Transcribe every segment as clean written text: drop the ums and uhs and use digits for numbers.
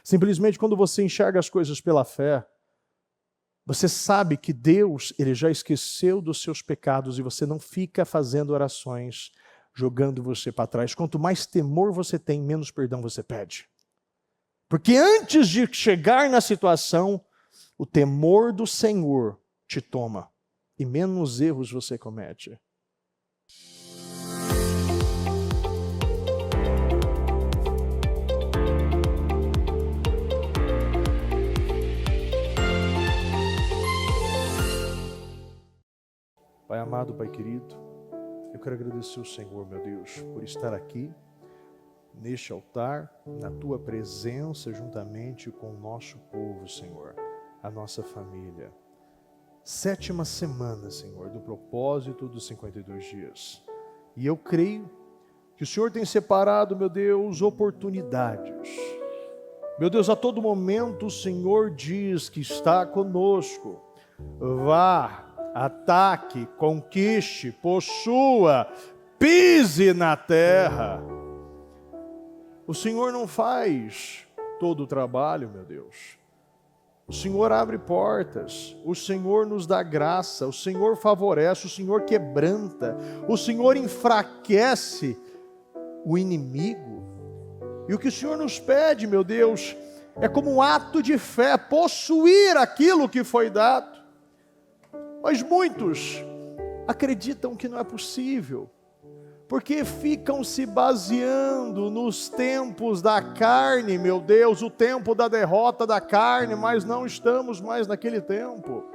Simplesmente quando você enxerga as coisas pela fé, você sabe que Deus, Ele já esqueceu dos seus pecados e você não fica fazendo orações, jogando você para trás. Quanto mais temor você tem, menos perdão você pede. Porque antes de chegar na situação, o temor do Senhor te toma e menos erros você comete. Pai amado, Pai querido, eu quero agradecer ao Senhor, meu Deus, por estar aqui, neste altar, na Tua presença, juntamente com o nosso povo, Senhor, a nossa família. 7ª semana, Senhor, do propósito dos 52 dias. E eu creio que o Senhor tem separado, meu Deus, oportunidades. Meu Deus, a todo momento o Senhor diz que está conosco. Vá, ataque, conquiste, possua, pise na terra. O Senhor não faz todo o trabalho, meu Deus. O Senhor abre portas, o Senhor nos dá graça, o Senhor favorece, o Senhor quebranta, o Senhor enfraquece o inimigo. E o que o Senhor nos pede, meu Deus, é como um ato de fé, possuir aquilo que foi dado. Mas muitos acreditam que não é possível, porque ficam se baseando nos tempos da carne, meu Deus, o tempo da derrota da carne, mas não estamos mais naquele tempo.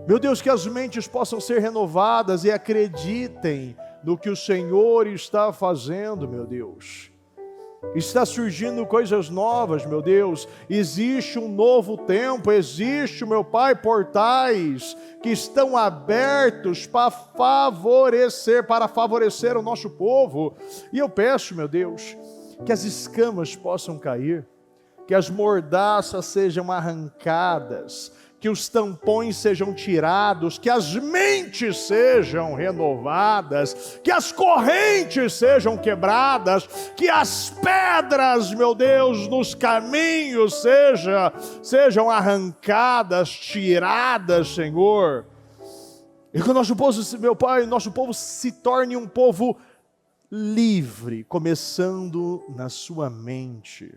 Meu Deus, que as mentes possam ser renovadas e acreditem no que o Senhor está fazendo, meu Deus. Está surgindo coisas novas, meu Deus. Existe um novo tempo, existe, meu Pai, portais que estão abertos para favorecer o nosso povo. E eu peço, meu Deus, que as escamas possam cair, que as mordaças sejam arrancadas, que os tampões sejam tirados, que as mentes sejam renovadas, que as correntes sejam quebradas, que as pedras, meu Deus, nos caminhos sejam arrancadas, tiradas, Senhor. E que o nosso povo, meu Pai, nosso povo se torne um povo livre, começando na sua mente.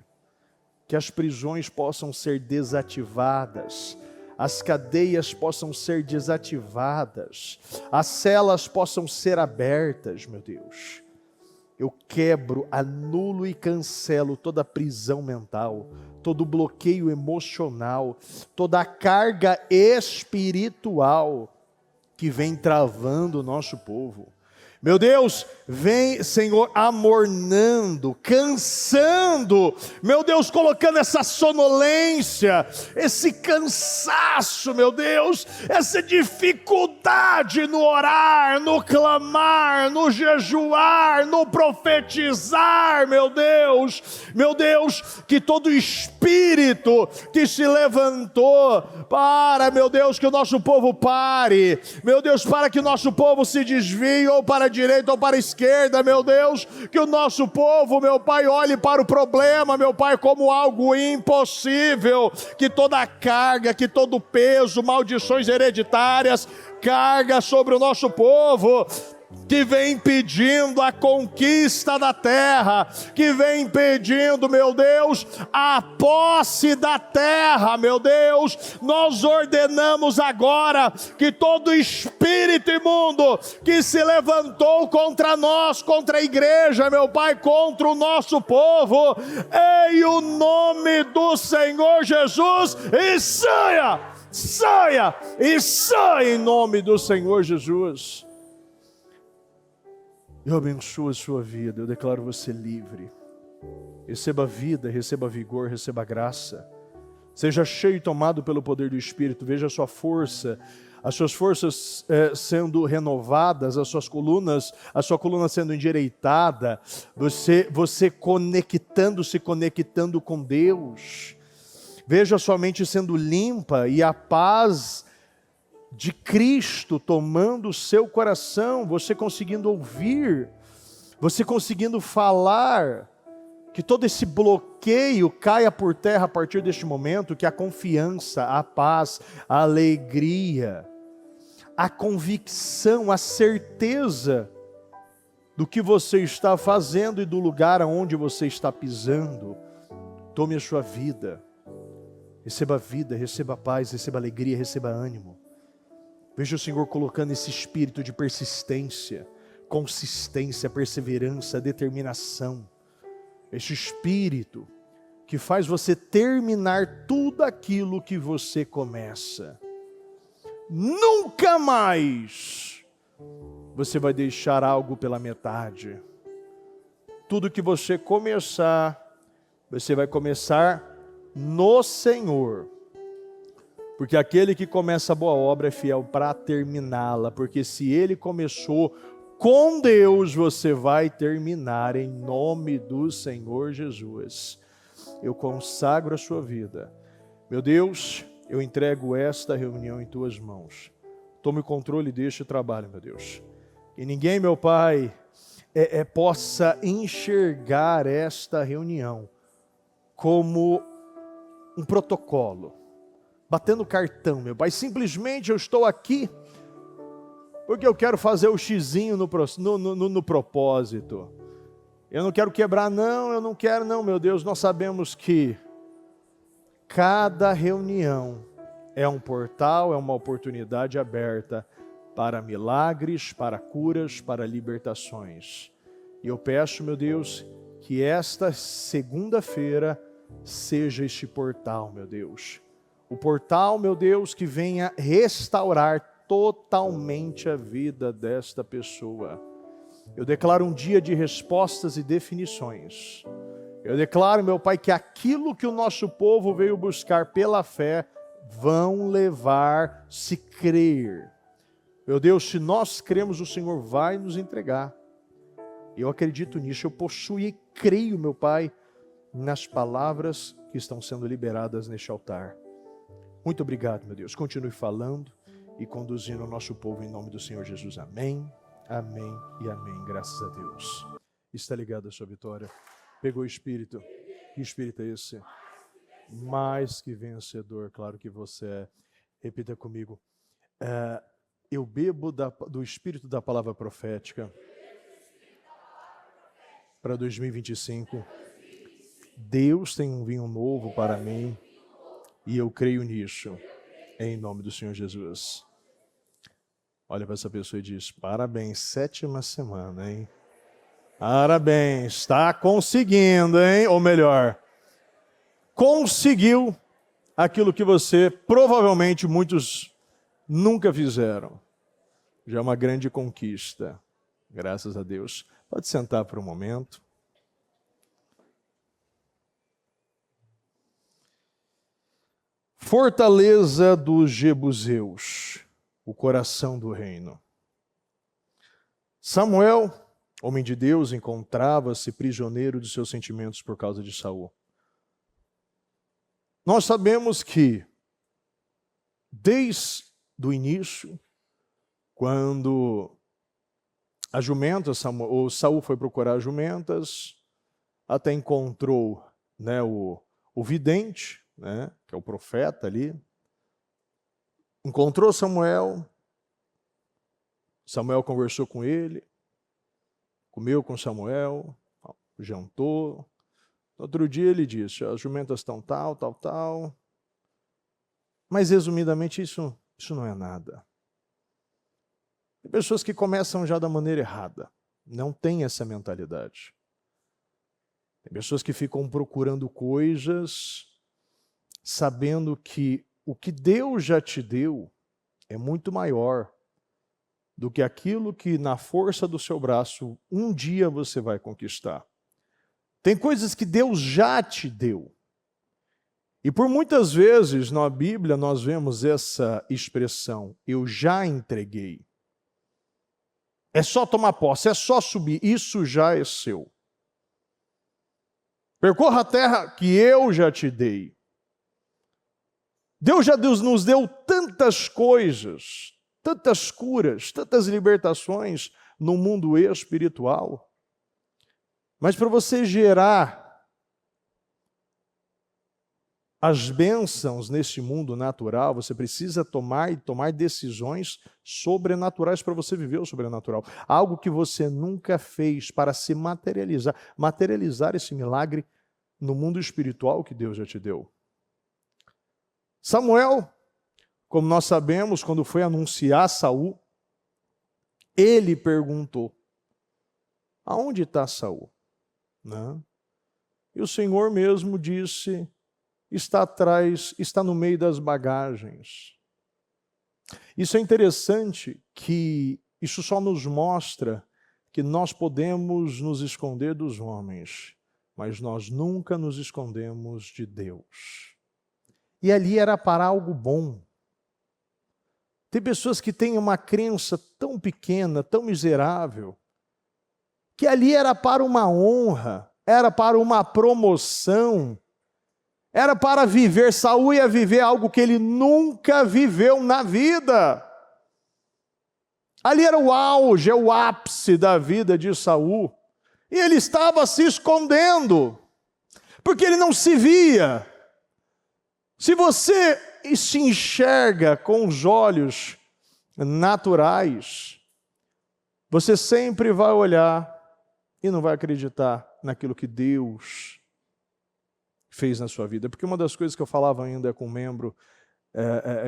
Que as prisões possam ser desativadas, as cadeias possam ser desativadas, as celas possam ser abertas, meu Deus. Eu quebro, anulo e cancelo toda prisão mental, todo bloqueio emocional, toda a carga espiritual que vem travando o nosso povo. Meu Deus, vem, Senhor, amornando, cansando, meu Deus, colocando essa sonolência, esse cansaço, meu Deus, essa dificuldade no orar, no clamar, no jejuar, no profetizar, meu Deus, que todo espírito que se levantou para, meu Deus, que o nosso povo pare, meu Deus, para que o nosso povo se desvie ou para a direita ou para a esquerda, meu Deus, que o nosso povo, meu Pai, olhe para o problema, meu Pai, como algo impossível, que toda a carga, que todo o peso, maldições hereditárias, carga sobre o nosso povo, que vem pedindo a conquista da terra, que vem pedindo, meu Deus, a posse da terra, meu Deus. Nós ordenamos agora que todo espírito imundo que se levantou contra nós, contra a igreja, meu Pai, contra o nosso povo, em o nome do Senhor Jesus, e saia em nome do Senhor Jesus. Eu abençoo a sua vida, eu declaro você livre. Receba vida, receba vigor, receba graça. Seja cheio e tomado pelo poder do Espírito. Veja a sua força, as suas forças sendo renovadas, a sua coluna sendo endireitada. Você se conectando com Deus. Veja a sua mente sendo limpa e a paz de Cristo tomando o seu coração, você conseguindo ouvir, você conseguindo falar, Que todo esse bloqueio caia por terra a partir deste momento, que a confiança, a paz, a alegria, a convicção, a certeza do que você está fazendo e do lugar aonde você está pisando, tome a sua vida. Receba paz, receba alegria, receba ânimo. Veja o Senhor colocando esse espírito de persistência, consistência, perseverança, determinação. Este espírito que faz você terminar tudo aquilo que você começa. Nunca mais você vai deixar algo pela metade. Tudo que você começar, você vai começar no Senhor. Porque aquele que começa a boa obra é fiel para terminá-la. Porque se ele começou com Deus, você vai terminar em nome do Senhor Jesus. Eu consagro a sua vida. Meu Deus, eu entrego esta reunião em tuas mãos. Tome o controle deste trabalho, meu Deus. E ninguém, meu Pai, possa enxergar esta reunião como um protocolo. Batendo cartão, meu Pai. Simplesmente eu estou aqui porque eu quero fazer o xizinho no propósito. Eu não quero quebrar, não, eu não quero, não, meu Deus. Nós sabemos que cada reunião é um portal, é uma oportunidade aberta para milagres, para curas, para libertações. E eu peço, meu Deus, que esta segunda-feira seja este portal, meu Deus. O portal, meu Deus, que venha restaurar totalmente a vida desta pessoa. Eu declaro um dia de respostas e definições. Eu declaro, meu Pai, que aquilo que o nosso povo veio buscar pela fé, vão levar se crer. Meu Deus, se nós cremos, o Senhor vai nos entregar. Eu acredito nisso, eu possuo e creio, meu Pai, nas palavras que estão sendo liberadas neste altar. Muito obrigado, meu Deus. Continue falando e conduzindo o nosso povo em nome do Senhor Jesus. Amém, amém e amém. Graças a Deus. Está ligado a sua vitória. Pegou o Espírito. Que Espírito é esse? Mais que vencedor, claro que você é. Repita comigo. Eu bebo do Espírito da palavra profética para 2025. Deus tem um vinho novo para mim e eu creio nisso, em nome do Senhor Jesus. Olha para essa pessoa e diz: parabéns, 7ª semana, hein? Parabéns, está conseguindo, hein? Ou melhor, conseguiu aquilo que você, provavelmente muitos nunca fizeram. Já é uma grande conquista, graças a Deus. Pode sentar por um momento. Fortaleza dos Jebuseus, o coração do reino. Samuel, homem de Deus, encontrava-se prisioneiro de seus sentimentos por causa de Saul. Nós sabemos que, desde o início, quando as jumentas, Saul foi procurar as jumentas, até encontrou, né, o vidente, né, que é o profeta ali, encontrou Samuel conversou com ele, comeu com Samuel, jantou. No outro dia ele disse: as jumentas estão tal. Mas resumidamente isso não é nada. Tem pessoas que começam já da maneira errada, não tem essa mentalidade. Tem pessoas que ficam procurando coisas, sabendo que o que Deus já te deu é muito maior do que aquilo que na força do seu braço um dia você vai conquistar. Tem coisas que Deus já te deu. E por muitas vezes na Bíblia nós vemos essa expressão: eu já entreguei. É só tomar posse, é só subir, isso já é seu. Percorra a terra que eu já te dei. Deus já nos deu tantas coisas, tantas curas, tantas libertações no mundo espiritual. Mas para você gerar as bênçãos neste mundo natural, você precisa tomar decisões sobrenaturais para você viver o sobrenatural. Algo que você nunca fez para se materializar esse milagre no mundo espiritual que Deus já te deu. Samuel, como nós sabemos, quando foi anunciar Saul, ele perguntou: aonde está Saul? Né? E o Senhor mesmo disse: está atrás, está no meio das bagagens. Isso é interessante, que isso só nos mostra que nós podemos nos esconder dos homens, mas nós nunca nos escondemos de Deus. E ali era para algo bom. Tem pessoas que têm uma crença tão pequena, tão miserável, que ali era para uma honra, era para uma promoção, era para viver. Saul ia viver algo que ele nunca viveu na vida. Ali era o auge, é o ápice da vida de Saul. E ele estava se escondendo, porque ele não se via. Se você se enxerga com os olhos naturais, você sempre vai olhar e não vai acreditar naquilo que Deus fez na sua vida. Porque uma das coisas que eu falava ainda com um membro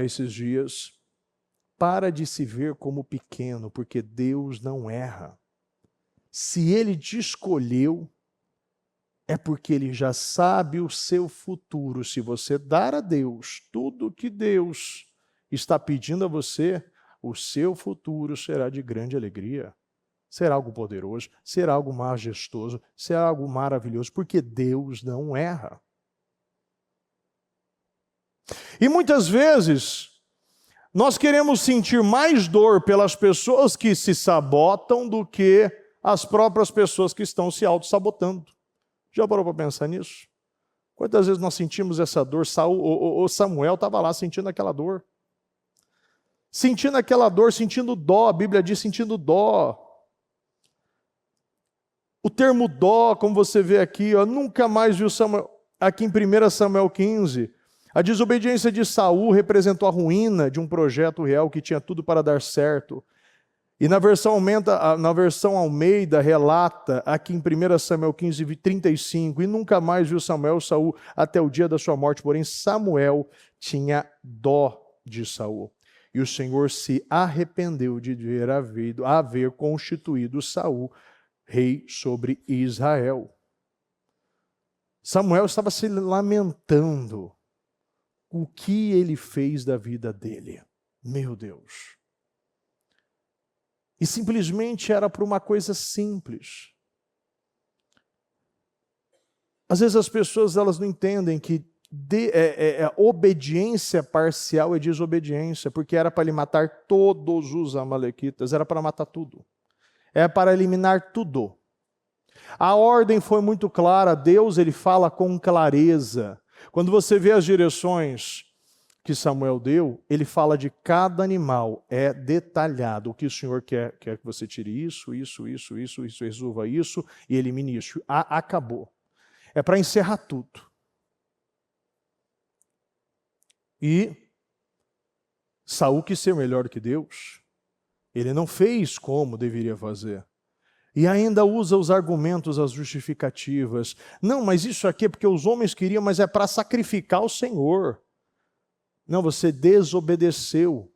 esses dias: para de se ver como pequeno, porque Deus não erra. Se Ele te escolheu, é porque Ele já sabe o seu futuro. Se você dar a Deus tudo o que Deus está pedindo a você, o seu futuro será de grande alegria. Será algo poderoso, será algo majestoso, será algo maravilhoso, porque Deus não erra. E muitas vezes, nós queremos sentir mais dor pelas pessoas que se sabotam do que as próprias pessoas que estão se auto-sabotando. Já parou para pensar nisso? Quantas vezes nós sentimos essa dor? Samuel estava lá sentindo aquela dor. Sentindo aquela dor, sentindo dó. A Bíblia diz sentindo dó. O termo dó, como você vê aqui, nunca mais viu Samuel. Aqui em 1 Samuel 15, a desobediência de Saul representou a ruína de um projeto real que tinha tudo para dar certo. E na versão Almeida relata aqui em 1 Samuel 15, 35, e nunca mais viu Saul até o dia da sua morte, porém Samuel tinha dó de Saul. E o Senhor se arrependeu de haver constituído Saul rei sobre Israel. Samuel estava se lamentando o que ele fez da vida dele. Meu Deus. E simplesmente era por uma coisa simples. Às vezes as pessoas elas não entendem que obediência parcial é desobediência, porque era para ele matar todos os amalequitas, era para matar tudo. É para eliminar tudo. A ordem foi muito clara, Deus ele fala com clareza. Quando você vê as direções que Samuel deu, ele fala de cada animal, é detalhado. O que o Senhor quer que você tire isso, resolva isso e elimine isso. Acabou. É para encerrar tudo. E Saul quis ser melhor que Deus. Ele não fez como deveria fazer. E ainda usa os argumentos, as justificativas. Não, mas isso aqui é porque os homens queriam, mas é para sacrificar o Senhor. Não, você desobedeceu.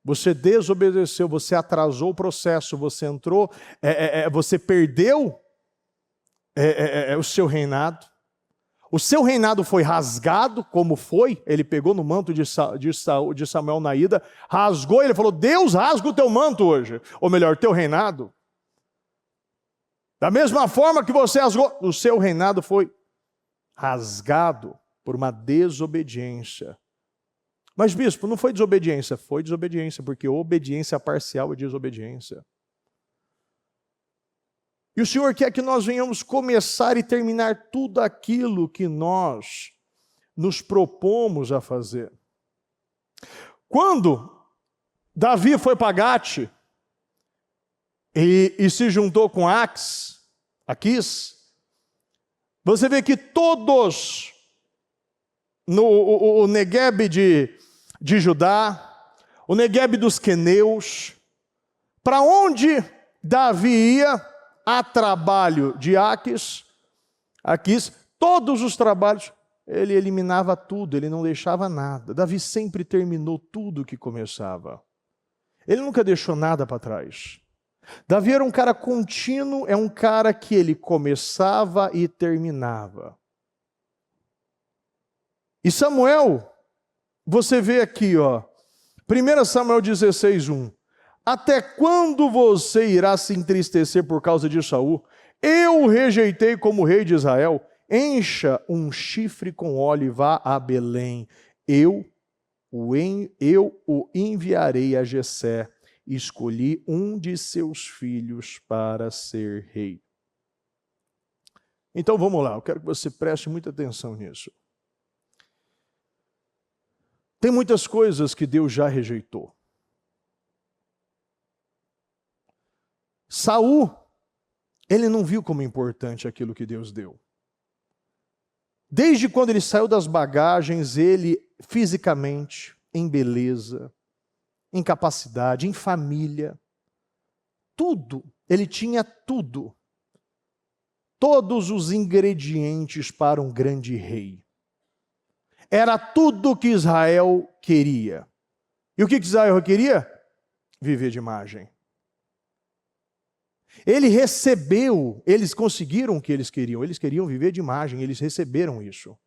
Você desobedeceu, você atrasou o processo, você entrou, você perdeu o seu reinado. O seu reinado foi rasgado, como foi? Ele pegou no manto de Samuel na ida, rasgou, ele falou: Deus rasga o teu manto hoje. Ou melhor, teu reinado. Da mesma forma que você rasgou, o seu reinado foi rasgado por uma desobediência. Mas, bispo, não foi desobediência. Foi desobediência, porque obediência parcial é desobediência. E o Senhor quer que nós venhamos começar e terminar tudo aquilo que nós nos propomos a fazer. Quando Davi foi para Gate e se juntou com Aquis, você vê que todos o Neguebe de Judá, o Neguebe dos queneus. Para onde Davi ia, a trabalho de Aquis, todos os trabalhos, ele eliminava tudo, ele não deixava nada. Davi sempre terminou tudo que começava. Ele nunca deixou nada para trás. Davi era um cara contínuo, é um cara que ele começava e terminava. E Samuel, você vê aqui, 1 Samuel 16:1. Até quando você irá se entristecer por causa de Saul? Eu o rejeitei como rei de Israel. Encha um chifre com óleo e vá a Belém. Eu o enviarei a Jessé. Escolhi um de seus filhos para ser rei. Então vamos lá, eu quero que você preste muita atenção nisso. Tem muitas coisas que Deus já rejeitou. Saul, ele não viu como importante aquilo que Deus deu. Desde quando ele saiu das bagagens, ele fisicamente, em beleza, em capacidade, em família, tudo, ele tinha tudo. Todos os ingredientes para um grande rei. Era tudo que Israel queria. E o que Israel queria? Viver de imagem. Ele recebeu, eles conseguiram o que eles queriam viver de imagem, eles receberam isso.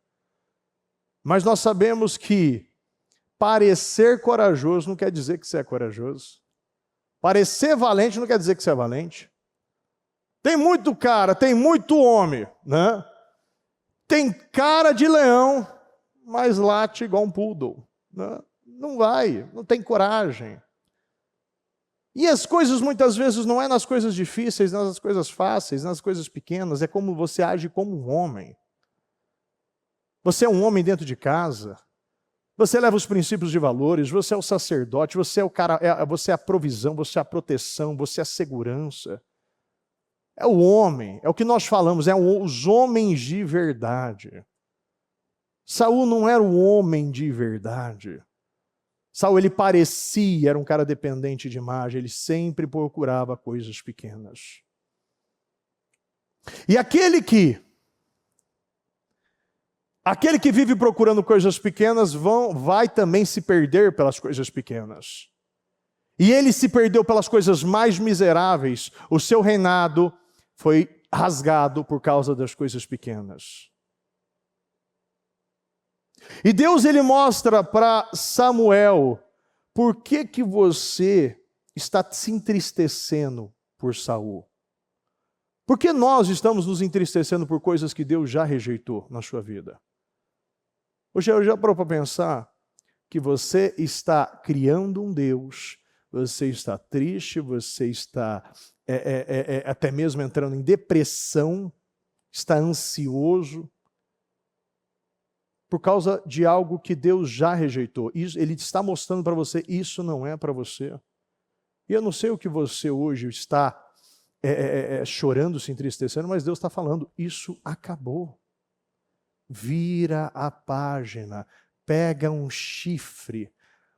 Mas nós sabemos que parecer corajoso não quer dizer que você é corajoso. Parecer valente não quer dizer que você é valente. Tem muito cara, tem muito homem, né? Tem cara de leão, mas late igual um poodle. Né? Não vai, não tem coragem. E as coisas muitas vezes não é nas coisas difíceis, nas coisas fáceis, nas coisas pequenas, é como você age como um homem. Você é um homem dentro de casa, você leva os princípios de valores, você é o sacerdote, você é o cara, você é a provisão, você é a proteção, você é a segurança. É o homem, é o que nós falamos, os homens de verdade. Saul não era o homem de verdade. Saul, ele parecia, era um cara dependente de imagem, ele sempre procurava coisas pequenas. E aquele que vive procurando coisas pequenas vai também se perder pelas coisas pequenas. E ele se perdeu pelas coisas mais miseráveis. O seu reinado foi rasgado por causa das coisas pequenas. E Deus, ele mostra para Samuel, por que você está se entristecendo por Saul? Por que nós estamos nos entristecendo por coisas que Deus já rejeitou na sua vida? Hoje eu já parou para pensar que você está criando um Deus, você está triste, você está até mesmo entrando em depressão, está ansioso, por causa de algo que Deus já rejeitou. Ele está mostrando para você, isso não é para você. E eu não sei o que você hoje está chorando, se entristecendo, mas Deus está falando, isso acabou. Vira a página, pega um chifre,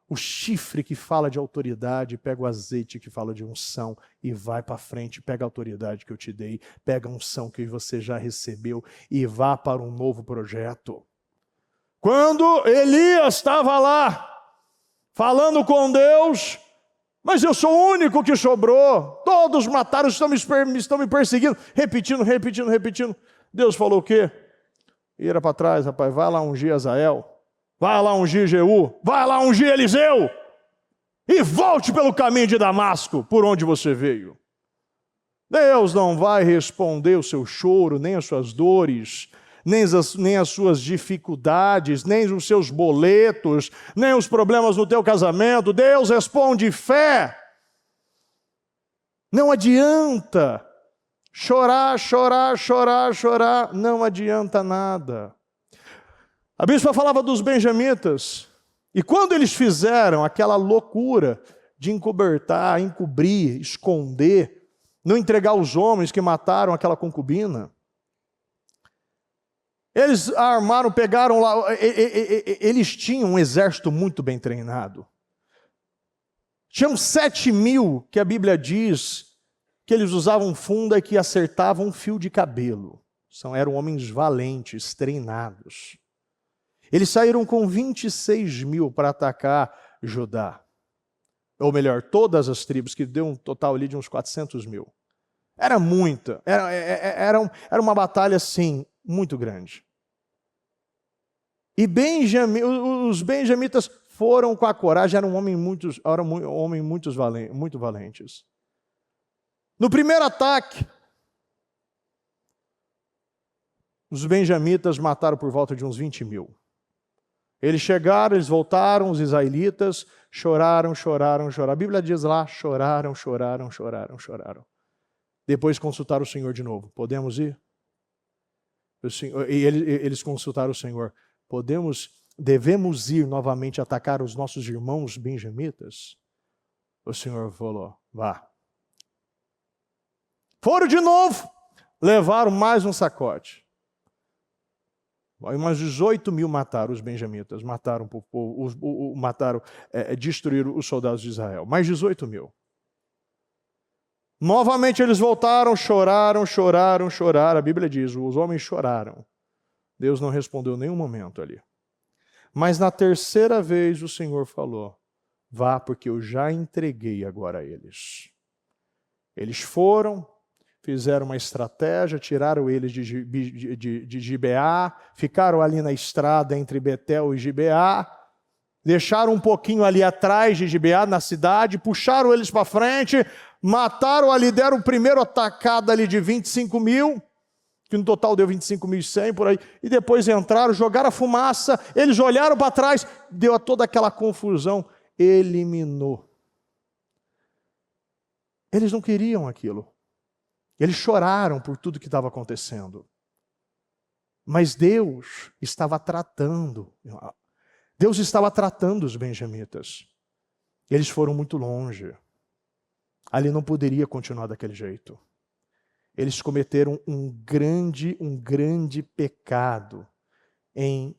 o chifre que fala de autoridade, pega o azeite que fala de unção e vai para frente, pega a autoridade que eu te dei, pega a unção que você já recebeu e vá para um novo projeto. Quando Elias estava lá, falando com Deus, mas eu sou o único que sobrou, todos mataram, estão me perseguindo, repetindo. Deus falou o quê? Vira para trás, rapaz, vai lá ungir Azael, vai lá ungir Jeú, vai lá ungir Eliseu, e volte pelo caminho de Damasco, por onde você veio. Deus não vai responder o seu choro, nem as suas dores, nem as suas dificuldades, nem os seus boletos, nem os problemas no teu casamento. Deus responde fé. Não adianta chorar, não adianta nada. A bispa falava dos benjamitas, e quando eles fizeram aquela loucura de encobertar, encobrir, esconder, não entregar os homens que mataram aquela concubina, Eles armaram, pegaram lá, eles tinham um exército muito bem treinado. Tinham 7.000, que a Bíblia diz, que eles usavam funda que acertavam um fio de cabelo. Eram homens valentes, treinados. Eles saíram com 26.000 para atacar Judá. Ou melhor, todas as tribos, que deu um total ali de uns 400.000. Era muita, era uma batalha, assim, muito grande. E os benjamitas foram com a coragem, eram homens muito valentes. No primeiro ataque, os benjamitas mataram por volta de uns 20.000. Eles chegaram, eles voltaram, os israelitas choraram. A Bíblia diz lá, choraram. Depois consultaram o Senhor de novo. Podemos ir? Eles consultaram o Senhor. Devemos ir novamente atacar os nossos irmãos benjamitas? O Senhor falou, vá. Foram de novo, levaram mais um sacode. Umas 18.000 mataram os benjamitas, destruíram os soldados de Israel. Mais 18.000. Novamente eles voltaram, choraram. A Bíblia diz, os homens choraram. Deus não respondeu em nenhum momento ali. Mas na terceira vez o Senhor falou, vá, porque eu já entreguei agora a eles. Eles foram, fizeram uma estratégia, tiraram eles de Gibeá, ficaram ali na estrada entre Betel e Gibeá, deixaram um pouquinho ali atrás de Gibeá, na cidade, puxaram eles para frente, mataram ali, deram o primeiro atacado ali de 25.000, que no total deu 25.100 por aí, e depois entraram, jogaram a fumaça, eles olharam para trás, deu toda aquela confusão, eliminou. Eles não queriam aquilo. Eles choraram por tudo que estava acontecendo. Mas Deus estava tratando. Deus estava tratando os benjamitas. Eles foram muito longe. Ali não poderia continuar daquele jeito. Eles cometeram um grande pecado em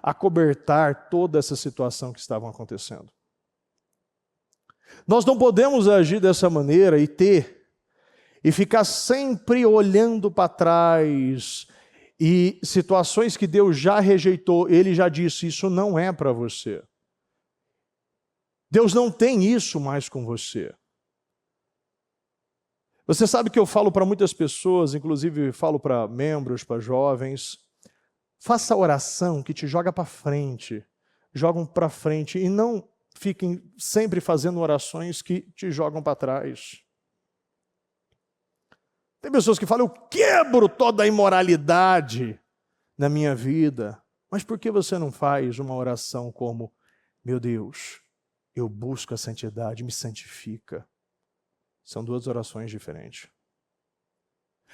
acobertar toda essa situação que estava acontecendo. Nós não podemos agir dessa maneira e ficar sempre olhando para trás e situações que Deus já rejeitou, Ele já disse, isso não é para você. Deus não tem isso mais com você. Você sabe que eu falo para muitas pessoas, inclusive falo para membros, para jovens, faça oração que te joga para frente, jogam para frente e não fiquem sempre fazendo orações que te jogam para trás. Tem pessoas que falam, eu quebro toda a imoralidade na minha vida. Mas por que você não faz uma oração como, meu Deus, eu busco a santidade, me santifica? São duas orações diferentes.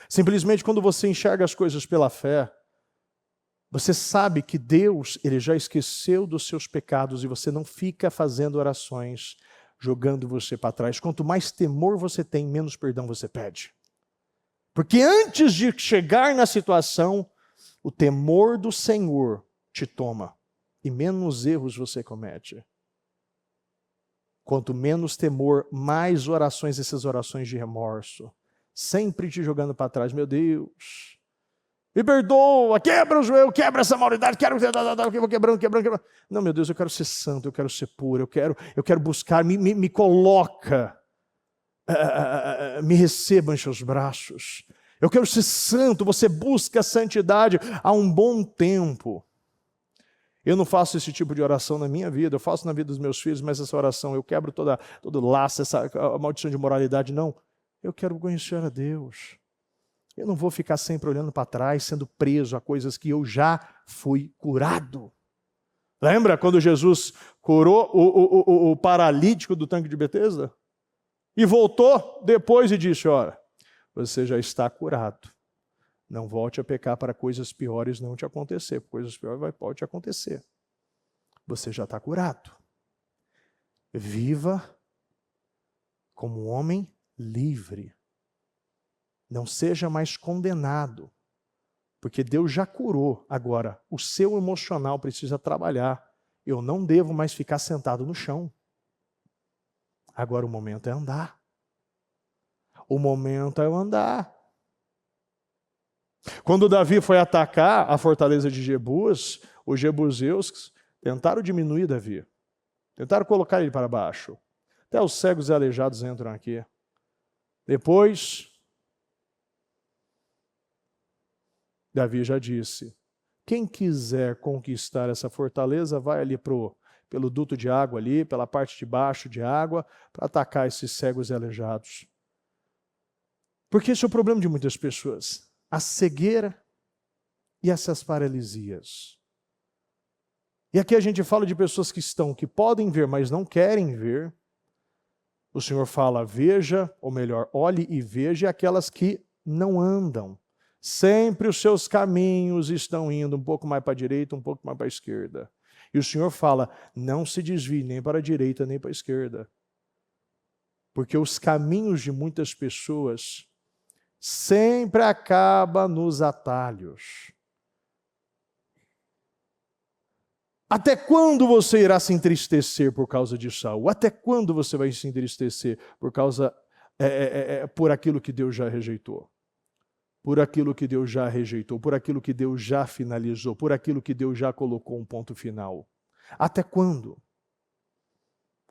Simplesmente quando você enxerga as coisas pela fé, você sabe que Deus, Ele já esqueceu dos seus pecados e você não fica fazendo orações, jogando você para trás. Quanto mais temor você tem, menos perdão você pede. Porque antes de chegar na situação, o temor do Senhor te toma e menos erros você comete. Quanto menos temor, mais orações, essas orações de remorso. Sempre te jogando para trás. Meu Deus, me perdoa, quebra o joelho, quebra essa maldade, vou quebrando. Não, meu Deus, eu quero ser santo, eu quero ser puro, eu quero buscar, me coloca, me receba em seus braços. Eu quero ser santo, você busca a santidade há um bom tempo. Eu não faço esse tipo de oração na minha vida, eu faço na vida dos meus filhos, mas essa oração, eu quebro todo laço, essa maldição de moralidade, não. Eu quero conhecer a Deus. Eu não vou ficar sempre olhando para trás, sendo preso a coisas que eu já fui curado. Lembra quando Jesus curou o paralítico do tanque de Betesda? E voltou depois e disse, olha, você já está curado. Não volte a pecar para coisas piores não te acontecer. Coisas piores pode te acontecer. Você já está curado. Viva como um homem livre. Não seja mais condenado. Porque Deus já curou. Agora, o seu emocional precisa trabalhar. Eu não devo mais ficar sentado no chão. Agora o momento é andar. O momento é andar. Quando Davi foi atacar a fortaleza de Jebus, os jebuseus tentaram diminuir Davi. Tentaram colocar ele para baixo. Até os cegos e aleijados entram aqui. Depois, Davi já disse, quem quiser conquistar essa fortaleza, vai ali pelo duto de água ali, pela parte de baixo de água, para atacar esses cegos e aleijados. Porque esse é o problema de muitas pessoas. A cegueira e essas paralisias. E aqui a gente fala de pessoas que podem ver, mas não querem ver. O Senhor fala, veja, ou melhor, olhe e veja aquelas que não andam. Sempre os seus caminhos estão indo um pouco mais para a direita, um pouco mais para a esquerda. E o Senhor fala, não se desvie nem para a direita, nem para a esquerda. Porque os caminhos de muitas pessoas sempre acabam nos atalhos. Até quando você irá se entristecer por causa de Saul? Até quando você vai se entristecer por aquilo que Deus já rejeitou? Por aquilo que Deus já rejeitou, por aquilo que Deus já finalizou, por aquilo que Deus já colocou um ponto final. Até quando?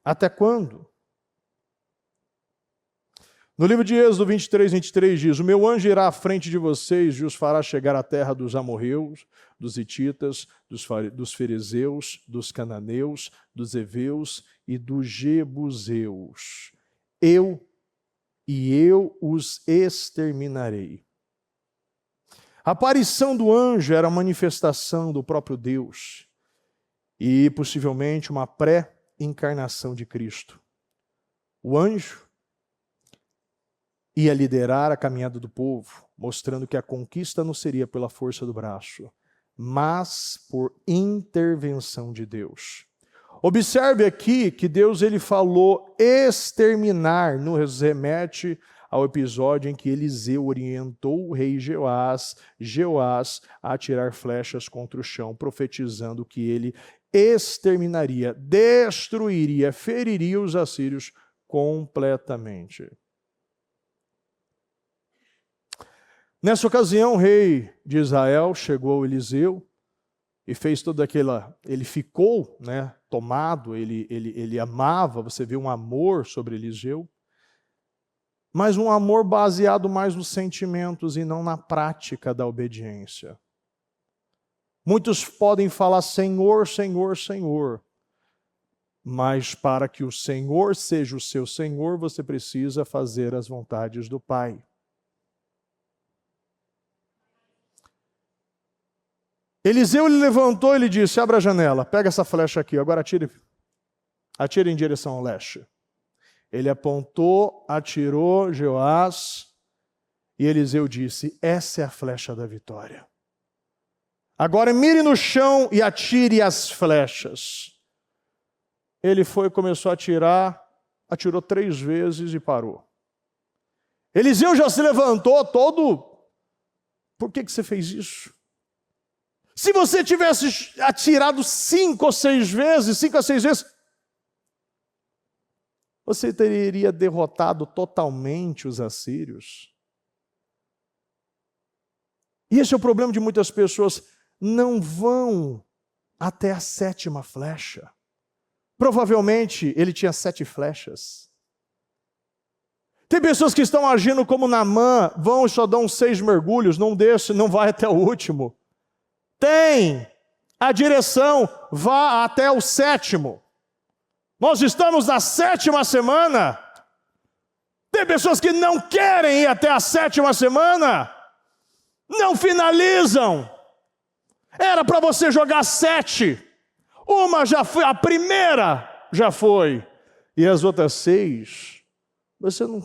Até quando? No livro de Êxodo 23 diz, o meu anjo irá à frente de vocês e os fará chegar à terra dos amorreus, dos hititas, dos ferezeus, dos cananeus, dos heveus e dos jebuseus. Eu os exterminarei. A aparição do anjo era a manifestação do próprio Deus e possivelmente uma pré-encarnação de Cristo. O anjo ia liderar a caminhada do povo, mostrando que a conquista não seria pela força do braço, mas por intervenção de Deus. Observe aqui que Deus ele falou exterminar, nos remete ao episódio em que Eliseu orientou o rei Jeoás a atirar flechas contra o chão, profetizando que ele exterminaria, destruiria, feriria os assírios completamente. Nessa ocasião, o rei de Israel chegou a Eliseu e fez toda aquela... Ele ficou tomado, ele amava, você vê um amor sobre Eliseu, mas um amor baseado mais nos sentimentos e não na prática da obediência. Muitos podem falar Senhor, Senhor, Senhor, mas para que o Senhor seja o seu Senhor, você precisa fazer as vontades do Pai. Eliseu ele levantou e ele disse, abra a janela, pega essa flecha aqui, agora atire em direção ao leste. Ele apontou, atirou Jeoás, e Eliseu disse, essa é a flecha da vitória. Agora mire no chão e atire as flechas. Ele foi e começou a atirar, atirou 3 vezes e parou. Eliseu já se levantou todo, por que você fez isso? Se você tivesse atirado 5 ou 6 vezes, você teria derrotado totalmente os assírios. E esse é o problema de muitas pessoas, não vão até a 7ª flecha. Provavelmente ele tinha 7 flechas. Tem pessoas que estão agindo como Naamã, vão e só dão 6 mergulhos, não desce, não vai até o último. Tem a direção, vá até o 7º. Nós estamos na 7ª semana. Tem pessoas que não querem ir até a 7ª semana. Não finalizam. Era para você jogar 7. Uma já foi, a primeira já foi. E as outras 6, você não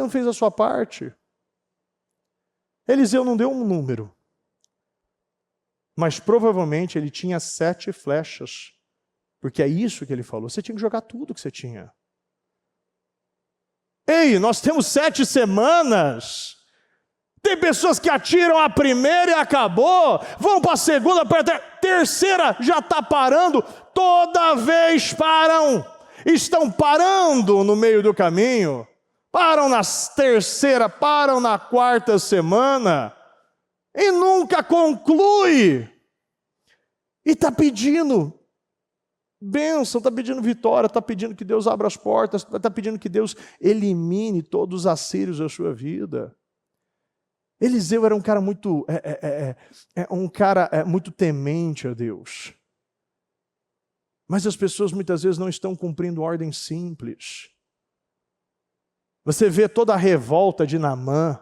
fez a sua parte. Eliseu não deu um número. Mas provavelmente ele tinha 7 flechas. Porque é isso que ele falou. Você tinha que jogar tudo que você tinha. Ei, nós temos 7 semanas. Tem pessoas que atiram a primeira e acabou, vão para a segunda, para a terceira, já está parando, toda vez param, estão parando no meio do caminho, param na terceira, param na quarta semana, e nunca conclui, e está pedindo bênção, está pedindo vitória, está pedindo que Deus abra as portas, está pedindo que Deus elimine todos os assírios da sua vida. Eliseu era um cara muito, muito temente a Deus. Mas as pessoas muitas vezes não estão cumprindo ordem simples. Você vê toda a revolta de Naamã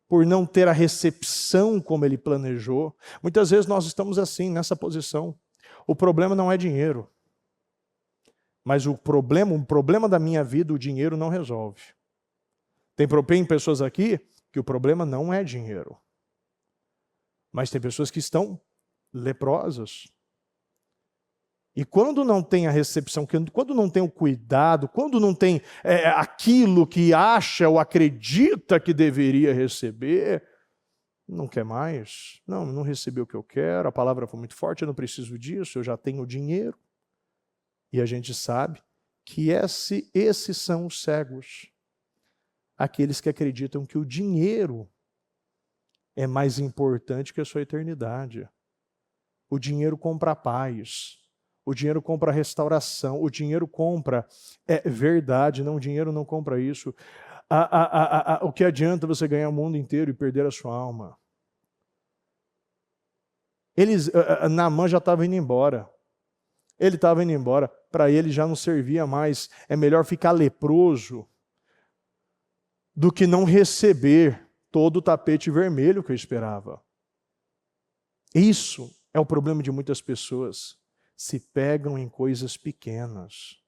por não ter a recepção como ele planejou. Muitas vezes nós estamos assim, nessa posição. O problema não é dinheiro. Mas o problema da minha vida, o dinheiro não resolve. Tem pessoas aqui que o problema não é dinheiro. Mas tem pessoas que estão leprosas. E quando não tem a recepção, quando não tem o cuidado, quando não tem aquilo que acha ou acredita que deveria receber, não quer mais. Não recebi o que eu quero, a palavra foi muito forte, eu não preciso disso, eu já tenho dinheiro. E a gente sabe que esses são os cegos. Aqueles que acreditam que o dinheiro é mais importante que a sua eternidade. O dinheiro compra paz. O dinheiro compra restauração. O dinheiro compra verdade. Não, o dinheiro não compra isso. O que adianta você ganhar o mundo inteiro e perder a sua alma? Naamã já estava indo embora. Ele estava indo embora. Para ele já não servia mais. É melhor ficar leproso do que não receber todo o tapete vermelho que eu esperava. Isso é o problema de muitas pessoas. Se pegam em coisas pequenas.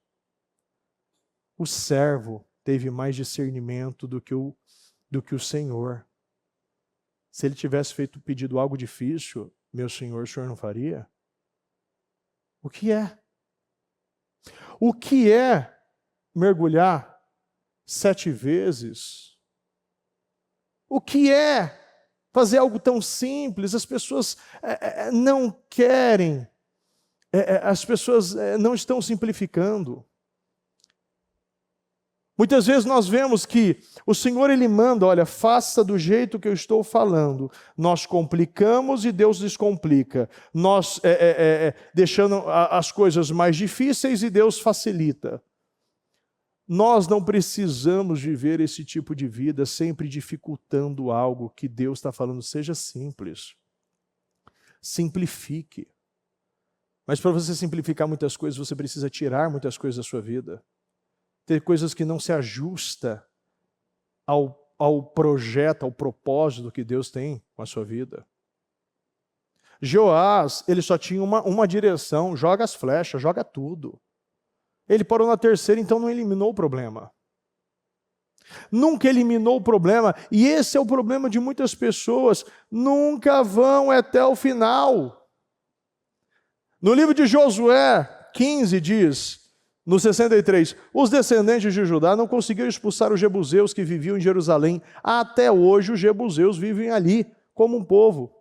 O servo teve mais discernimento do que o Senhor. Se ele tivesse pedido algo difícil, meu Senhor, o Senhor não faria? O que é? O que é mergulhar 7 vezes? O que é fazer algo tão simples? As pessoas não querem, as pessoas não estão simplificando. Muitas vezes nós vemos que o Senhor ele manda, olha, faça do jeito que eu estou falando. Nós complicamos e Deus descomplica. Nós deixando as coisas mais difíceis e Deus facilita. Nós não precisamos viver esse tipo de vida sempre dificultando algo que Deus está falando. Seja simples. Simplifique. Mas para você simplificar muitas coisas, você precisa tirar muitas coisas da sua vida. Ter coisas que não se ajustam ao projeto, ao propósito que Deus tem com a sua vida. Joás, ele só tinha uma direção, joga as flechas, joga tudo. Ele parou na terceira, então não eliminou o problema. Nunca eliminou o problema, e esse é o problema de muitas pessoas, nunca vão até o final. No livro de Josué 15 diz, no 63, os descendentes de Judá não conseguiram expulsar os jebuseus que viviam em Jerusalém. Até hoje os jebuseus vivem ali como um povo,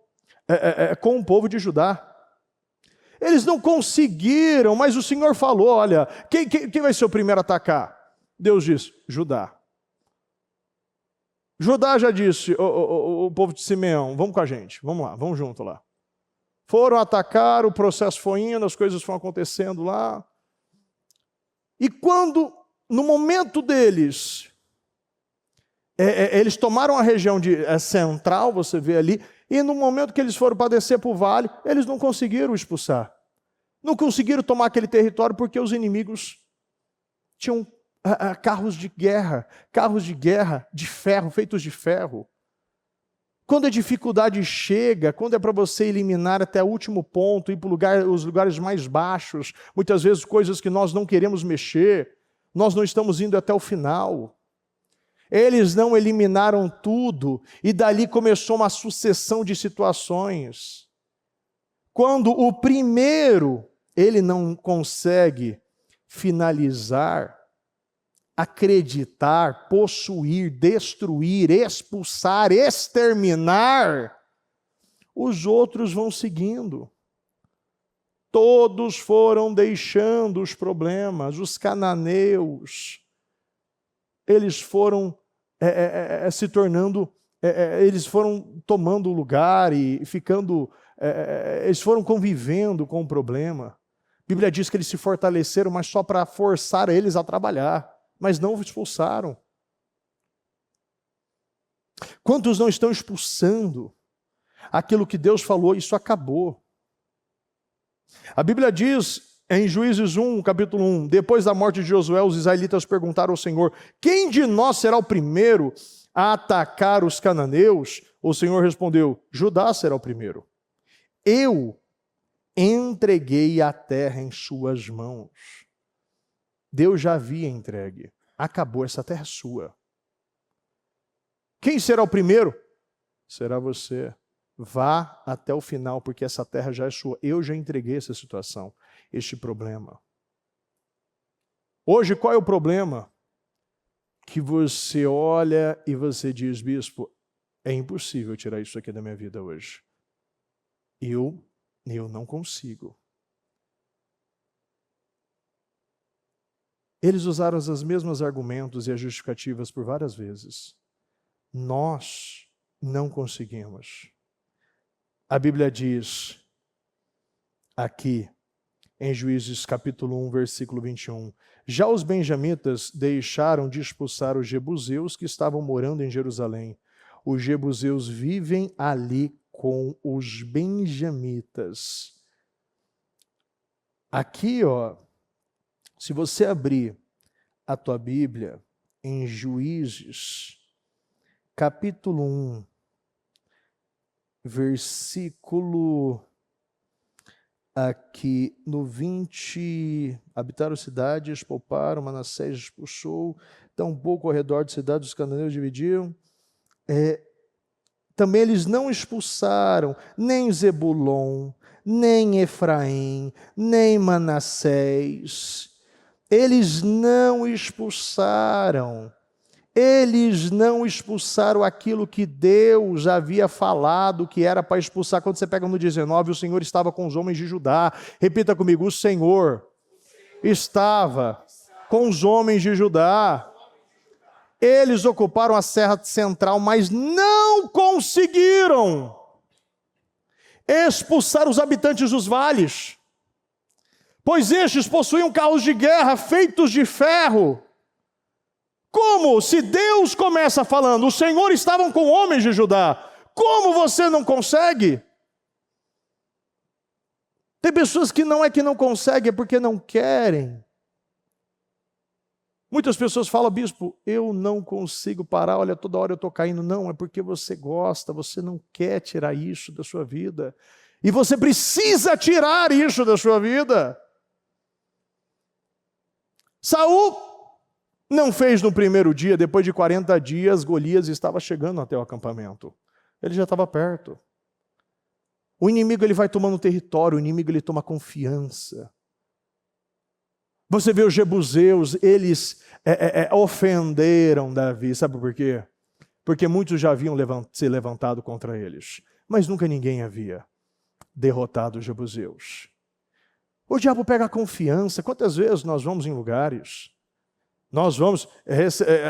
com o povo de Judá. Eles não conseguiram, mas o Senhor falou, olha, quem vai ser o primeiro a atacar? Deus disse, Judá. Judá já disse, o povo de Simeão, vamos com a gente, vamos lá, vamos junto lá. Foram atacar, o processo foi indo, as coisas foram acontecendo lá. E quando, no momento deles, eles tomaram a região central, você vê ali, e no momento que eles foram para descer para o vale, eles não conseguiram expulsar. Não conseguiram tomar aquele território porque os inimigos tinham carros de guerra de ferro, feitos de ferro. Quando a dificuldade chega, quando é para você eliminar até o último ponto, ir para os lugares mais baixos, muitas vezes coisas que nós não queremos mexer, nós não estamos indo até o final. Eles não eliminaram tudo, e dali começou uma sucessão de situações. Quando o primeiro, ele não consegue finalizar, acreditar, possuir, destruir, expulsar, exterminar, os outros vão seguindo. Todos foram deixando os problemas, os cananeus, eles foram se tornando, eles foram tomando lugar e ficando, eles foram convivendo com o problema. A Bíblia diz que eles se fortaleceram, mas só para forçar eles a trabalhar, mas não os expulsaram. Quantos não estão expulsando aquilo que Deus falou? Isso acabou. A Bíblia diz em Juízes 1, capítulo 1, depois da morte de Josué, os israelitas perguntaram ao Senhor: quem de nós será o primeiro a atacar os cananeus? O Senhor respondeu: Judá será o primeiro. Eu entreguei a terra em suas mãos. Deus já havia entregue. Acabou, essa terra é sua. Quem será o primeiro? Será você. Vá até o final, porque essa terra já é sua. Eu já entreguei essa situação, este problema. Hoje, qual é o problema? Que você olha e você diz: bispo, é impossível tirar isso aqui da minha vida hoje. Eu não consigo. Eles usaram os mesmos argumentos e as justificativas por várias vezes. Nós não conseguimos. A Bíblia diz aqui, em Juízes capítulo 1, versículo 21, já os benjamitas deixaram de expulsar os jebuseus que estavam morando em Jerusalém. Os jebuseus vivem ali com os benjamitas. Aqui, se você abrir a tua Bíblia em Juízes, capítulo 1, versículo aqui no 20, habitaram cidades, pouparam, Manassés expulsou, tampouco ao redor de cidades os cananeus dividiram. Também eles não expulsaram nem Zebulon, nem Efraim, nem Manassés. Eles não expulsaram. Eles não expulsaram aquilo que Deus havia falado que era para expulsar. Quando você pega no 19, o Senhor estava com os homens de Judá. Repita comigo: o Senhor estava com os homens de Judá. Eles ocuparam a Serra Central, mas não conseguiram expulsar os habitantes dos vales, pois estes possuíam carros de guerra feitos de ferro. Como? Se Deus começa falando, o Senhor estava com homens de Judá, como você não consegue? Tem pessoas que não é que não conseguem, é porque não querem. Muitas pessoas falam: bispo, eu não consigo parar, olha, toda hora eu estou caindo. Não, é porque você gosta, você não quer tirar isso da sua vida. E você precisa tirar isso da sua vida. Saul não fez no primeiro dia, depois de 40 dias, Golias estava chegando até o acampamento. Ele já estava perto. O inimigo ele vai tomando território, o inimigo ele toma confiança. Você vê os jebuseus, eles ofenderam Davi, sabe por quê? Porque muitos já haviam se levantado contra eles, mas nunca ninguém havia derrotado os jebuseus. O diabo pega a confiança. Quantas vezes nós vamos em lugares, nós vamos,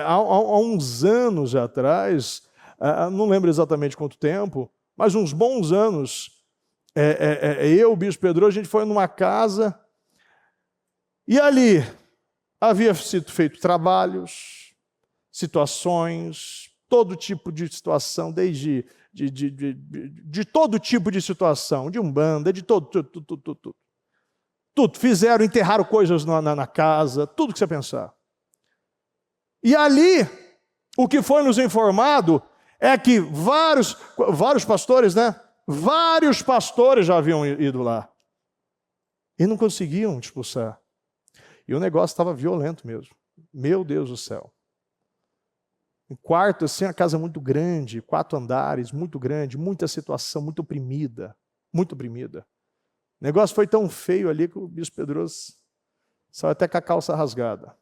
há uns anos atrás, não lembro exatamente quanto tempo, mas uns bons anos, eu, o Bispo Pedro, a gente foi numa casa, e ali havia sido feito trabalhos, situações, todo tipo de situação, desde de todo tipo de situação, de umbanda, de tudo. Fizeram, enterraram coisas na casa, tudo que você pensar. E ali, o que foi nos informado é que vários pastores, vários pastores já haviam ido lá. E não conseguiam expulsar. E o negócio estava violento mesmo. Meu Deus do céu. Um quarto, assim, uma casa muito grande, 4 andares, muito grande, muita situação, muito oprimida. Muito oprimida. O negócio foi tão feio ali que o Bispo Pedroso saiu até com a calça rasgada.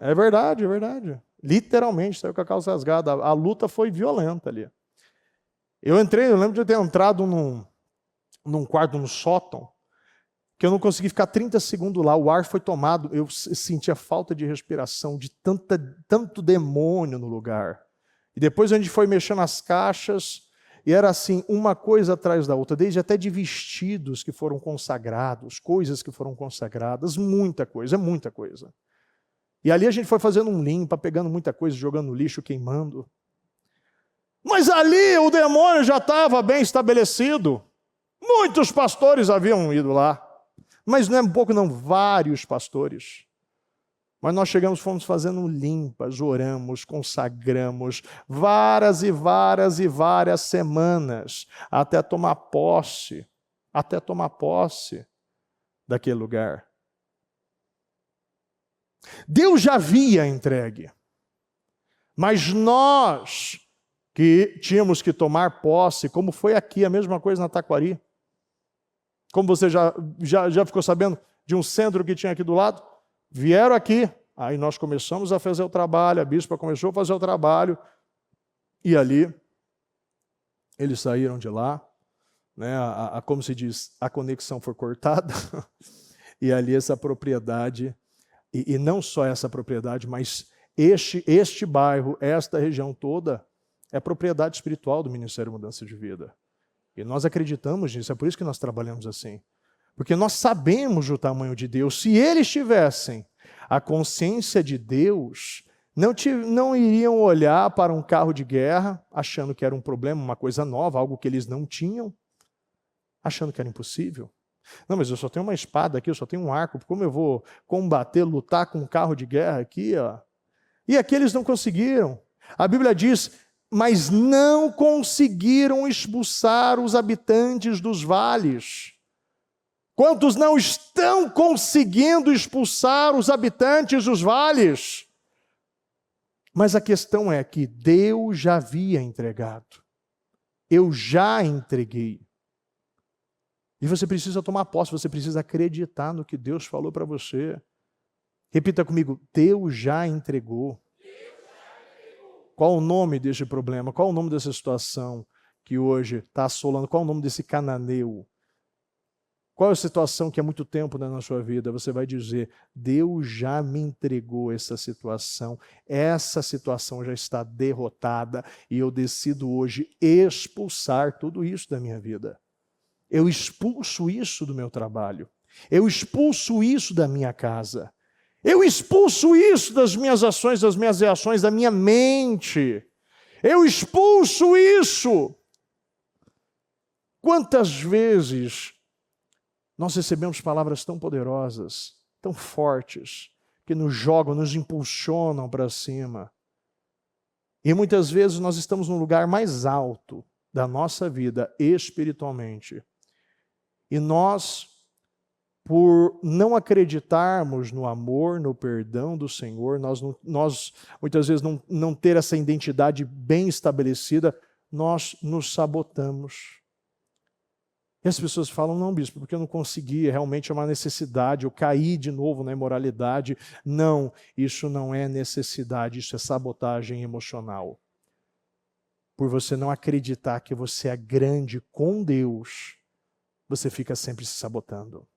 É verdade, é verdade. Literalmente, saiu com a calça rasgada. A luta foi violenta ali. Eu lembro de ter entrado num quarto, no sótão, que eu não consegui ficar 30 segundos lá, o ar foi tomado, eu sentia falta de respiração, de tanto demônio no lugar. E depois a gente foi mexendo nas caixas, e era assim, uma coisa atrás da outra, desde até de vestidos que foram consagrados, coisas que foram consagradas, muita coisa, é muita coisa. E ali a gente foi fazendo um limpa, pegando muita coisa, jogando no lixo, queimando. Mas ali o demônio já estava bem estabelecido. Muitos pastores haviam ido lá. Mas não é um pouco, não, vários pastores. Mas nós chegamos, fomos fazendo limpas, oramos, consagramos, várias e várias e várias semanas, até tomar posse daquele lugar. Deus já havia entregue, mas nós que tínhamos que tomar posse, como foi aqui, a mesma coisa na Taquari. Como você já ficou sabendo de um centro que tinha aqui do lado? Vieram aqui, aí nós começamos a fazer o trabalho, a bispa começou a fazer o trabalho, e ali, eles saíram de lá, né, como se diz, a conexão foi cortada, e ali essa propriedade, e não só essa propriedade, mas este bairro, esta região toda, é propriedade espiritual do Ministério Mudança de Vida. E nós acreditamos nisso, é por isso que nós trabalhamos assim. Porque nós sabemos o tamanho de Deus. Se eles tivessem a consciência de Deus, não iriam olhar para um carro de guerra, achando que era um problema, uma coisa nova, algo que eles não tinham, achando que era impossível. Não, mas eu só tenho uma espada aqui, eu só tenho um arco, como eu vou combater, lutar com um carro de guerra aqui? Ó? E aqui eles não conseguiram. A Bíblia diz: mas não conseguiram expulsar os habitantes dos vales. Quantos não estão conseguindo expulsar os habitantes dos vales? Mas a questão é que Deus já havia entregado. Eu já entreguei. E você precisa tomar posse, você precisa acreditar no que Deus falou para você. Repita comigo: Deus já entregou. Qual o nome deste problema? Qual o nome dessa situação que hoje está assolando? Qual o nome desse cananeu? Qual é a situação que há muito tempo na sua vida você vai dizer: Deus já me entregou essa situação já está derrotada e eu decido hoje expulsar tudo isso da minha vida. Eu expulso isso do meu trabalho. Eu expulso isso da minha casa. Eu expulso isso das minhas ações, das minhas reações, da minha mente. Eu expulso isso. Quantas vezes nós recebemos palavras tão poderosas, tão fortes, que nos jogam, nos impulsionam para cima. E muitas vezes nós estamos no lugar mais alto da nossa vida espiritualmente. E nós, por não acreditarmos no amor, no perdão do Senhor, nós muitas vezes não ter essa identidade bem estabelecida, nós nos sabotamos. E as pessoas falam: não, bispo, porque eu não consegui, realmente é uma necessidade, eu caí de novo na imoralidade. Não, isso não é necessidade, isso é sabotagem emocional. Por você não acreditar que você é grande com Deus, você fica sempre se sabotando.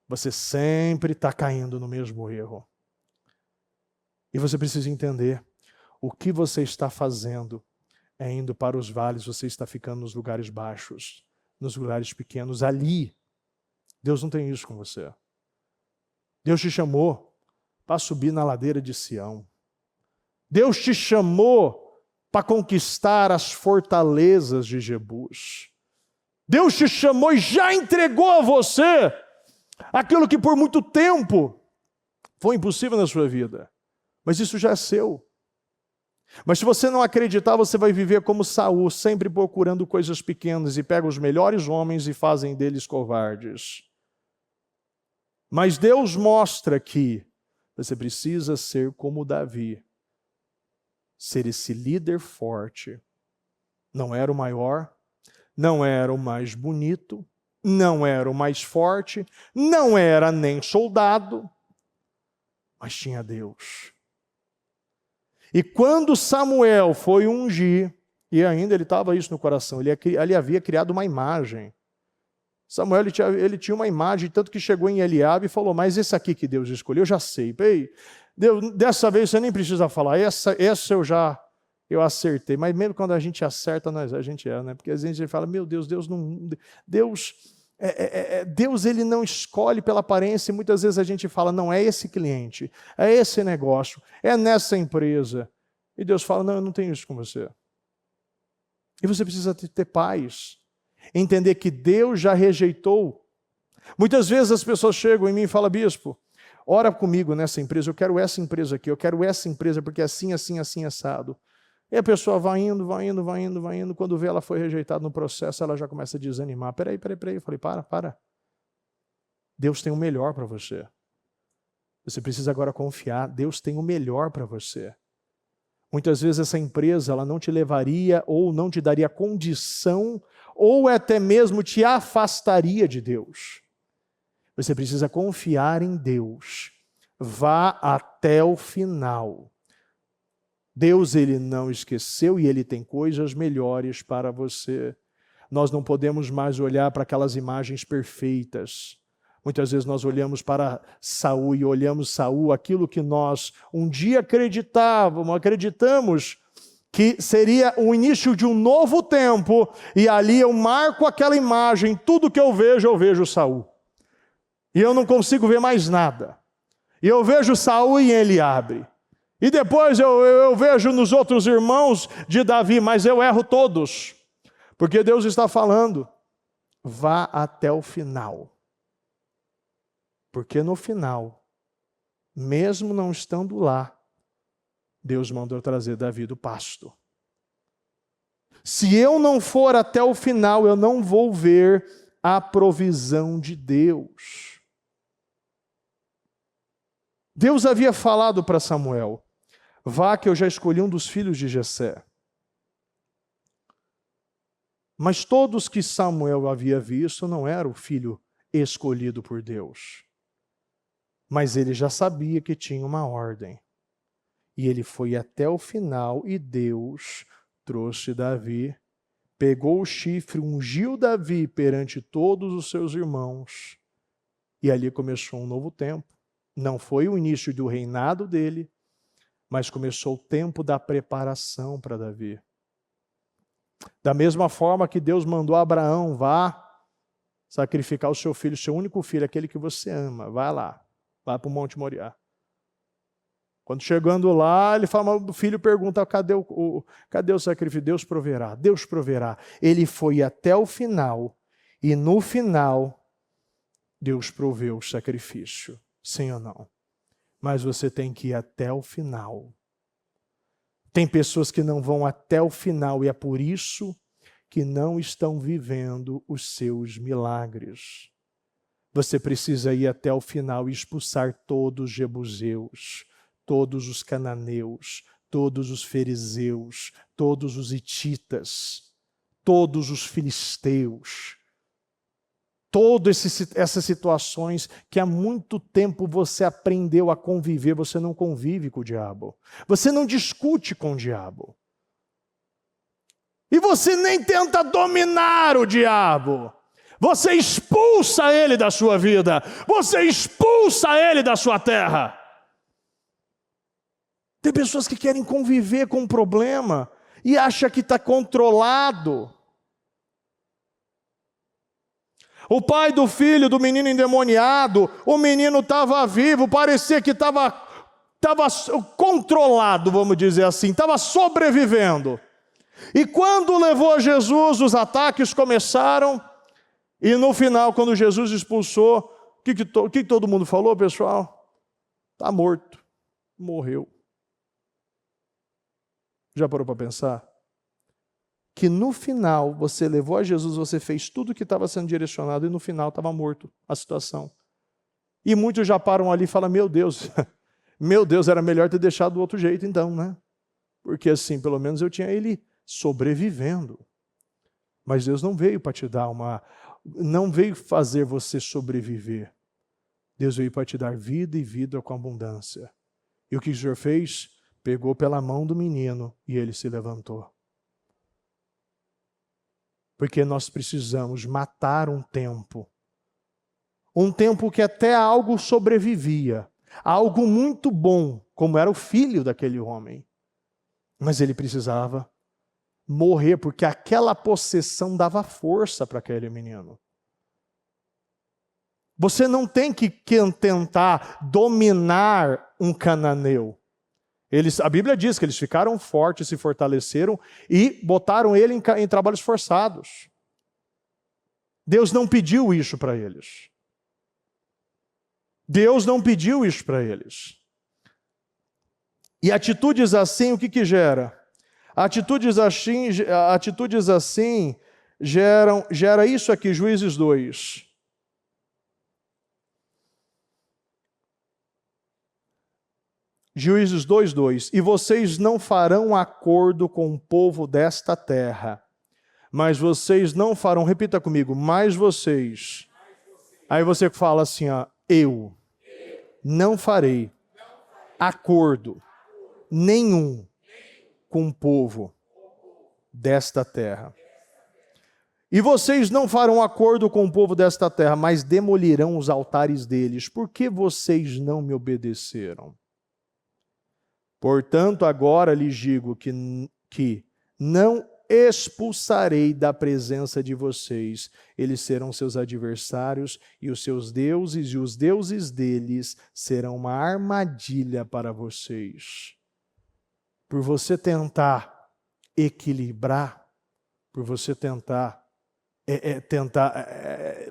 Você sempre está caindo no mesmo erro. E você precisa entender, o que você está fazendo é indo para os vales, você está ficando nos lugares baixos, nos lugares pequenos. Ali, Deus não tem isso com você. Deus te chamou para subir na ladeira de Sião. Deus te chamou para conquistar as fortalezas de Jebus. Deus te chamou e já entregou a você aquilo que por muito tempo foi impossível na sua vida. Mas isso já é seu. Mas se você não acreditar, você vai viver como Saul, sempre procurando coisas pequenas e pega os melhores homens e fazem deles covardes. Mas Deus mostra que você precisa ser como Davi. Ser esse líder forte. Não era o maior, não era o mais bonito, não era o mais forte, não era nem soldado, mas tinha Deus. E quando Samuel foi ungir, e ainda ele estava isso no coração, ele havia criado uma imagem. Samuel ele tinha uma imagem, tanto que chegou em Eliabe e falou, mas esse aqui que Deus escolheu, eu já sei. Ei, Deus, dessa vez você nem precisa falar, essa eu acertei. Mas mesmo quando a gente acerta, a gente né? Porque às vezes a gente fala, meu Deus, Deus ele não escolhe pela aparência, e muitas vezes a gente fala, não, é esse cliente, é esse negócio, é nessa empresa. E Deus fala, não, eu não tenho isso com você. E você precisa ter paz, entender que Deus já rejeitou. Muitas vezes as pessoas chegam em mim e falam, bispo, ora comigo nessa empresa, eu quero essa empresa aqui, eu quero essa empresa porque é assim, assim, assim, assado. E a pessoa vai indo, quando vê ela foi rejeitada no processo, ela já começa a desanimar. Peraí. Eu falei, para. Deus tem o melhor para você. Você precisa agora confiar, Deus tem o melhor para você. Muitas vezes essa empresa ela não te levaria ou não te daria condição ou até mesmo te afastaria de Deus. Você precisa confiar em Deus. Vá até o final. Deus ele não esqueceu e ele tem coisas melhores para você. Nós não podemos mais olhar para aquelas imagens perfeitas. Muitas vezes nós olhamos para Saul e olhamos Saul, aquilo que nós um dia acreditamos que seria o início de um novo tempo, e ali eu marco aquela imagem, tudo que eu vejo Saul. E eu não consigo ver mais nada. E eu vejo Saul e Eliabe. E depois eu vejo nos outros irmãos de Davi, mas eu erro todos. Porque Deus está falando, vá até o final. Porque no final, mesmo não estando lá, Deus mandou trazer Davi do pasto. Se eu não for até o final, eu não vou ver a provisão de Deus. Deus havia falado para Samuel, vá que eu já escolhi um dos filhos de Jessé. Mas todos que Samuel havia visto não era o filho escolhido por Deus. Mas ele já sabia que tinha uma ordem. E ele foi até o final e Deus trouxe Davi, pegou o chifre, ungiu Davi perante todos os seus irmãos. E ali começou um novo tempo. Não foi o início do reinado dele, mas começou o tempo da preparação para Davi. Da mesma forma que Deus mandou Abraão, vá sacrificar o seu filho, seu único filho, aquele que você ama, vai lá. Vai para o Monte Moriá. Quando chegando lá, ele fala, o filho pergunta, cadê o sacrifício? Deus proverá, Deus proverá. Ele foi até o final, e no final, Deus proveu o sacrifício. Sim ou não? Mas você tem que ir até o final. Tem pessoas que não vão até o final, e é por isso que não estão vivendo os seus milagres. Você precisa ir até o final e expulsar todos os jebuseus, todos os cananeus, todos os fariseus, todos os hititas, todos os filisteus. Todas essas situações que há muito tempo você aprendeu a conviver, você não convive com o diabo. Você não discute com o diabo. E você nem tenta dominar o diabo. Você expulsa ele da sua vida. Você expulsa ele da sua terra. Tem pessoas que querem conviver com um problema e acham que está controlado. O pai do filho do menino endemoniado, o menino estava vivo, parecia que estava controlado, vamos dizer assim, estava sobrevivendo. E quando levou a Jesus, os ataques começaram. E no final, quando Jesus expulsou, o que todo mundo falou, pessoal? Está morto, morreu. Já parou para pensar? Que no final, você levou a Jesus, você fez tudo o que estava sendo direcionado, e no final estava morto a situação. E muitos já param ali e falam, meu Deus, era melhor ter deixado do outro jeito então, né? Porque assim, pelo menos eu tinha ele sobrevivendo. Mas Deus não veio para te dar não veio fazer você sobreviver. Deus veio para te dar vida e vida com abundância. E o que o Senhor fez? Pegou pela mão do menino e ele se levantou. Porque nós precisamos matar um tempo que até algo sobrevivia, algo muito bom, como era o filho daquele homem. Mas ele precisava morrer, porque aquela possessão dava força para aquele menino. Você não tem que tentar dominar um cananeu. A Bíblia diz que eles ficaram fortes, se fortaleceram e botaram ele em trabalhos forçados. Deus não pediu isso para eles. Deus não pediu isso para eles. E atitudes assim, o que gera? Atitudes assim gera isso aqui, Juízes 2. Juízes 2:2. E vocês não farão acordo com o povo desta terra, mas vocês não farão, repita comigo, mas vocês. Aí você fala assim, ó, eu não farei acordo nenhum com o povo desta terra. E vocês não farão acordo com o povo desta terra, mas demolirão os altares deles. Por que vocês não me obedeceram? Portanto, agora lhes digo que não expulsarei da presença de vocês. Eles serão seus adversários e os seus deuses e os deuses deles serão uma armadilha para vocês. Por você tentar equilibrar, por você tentar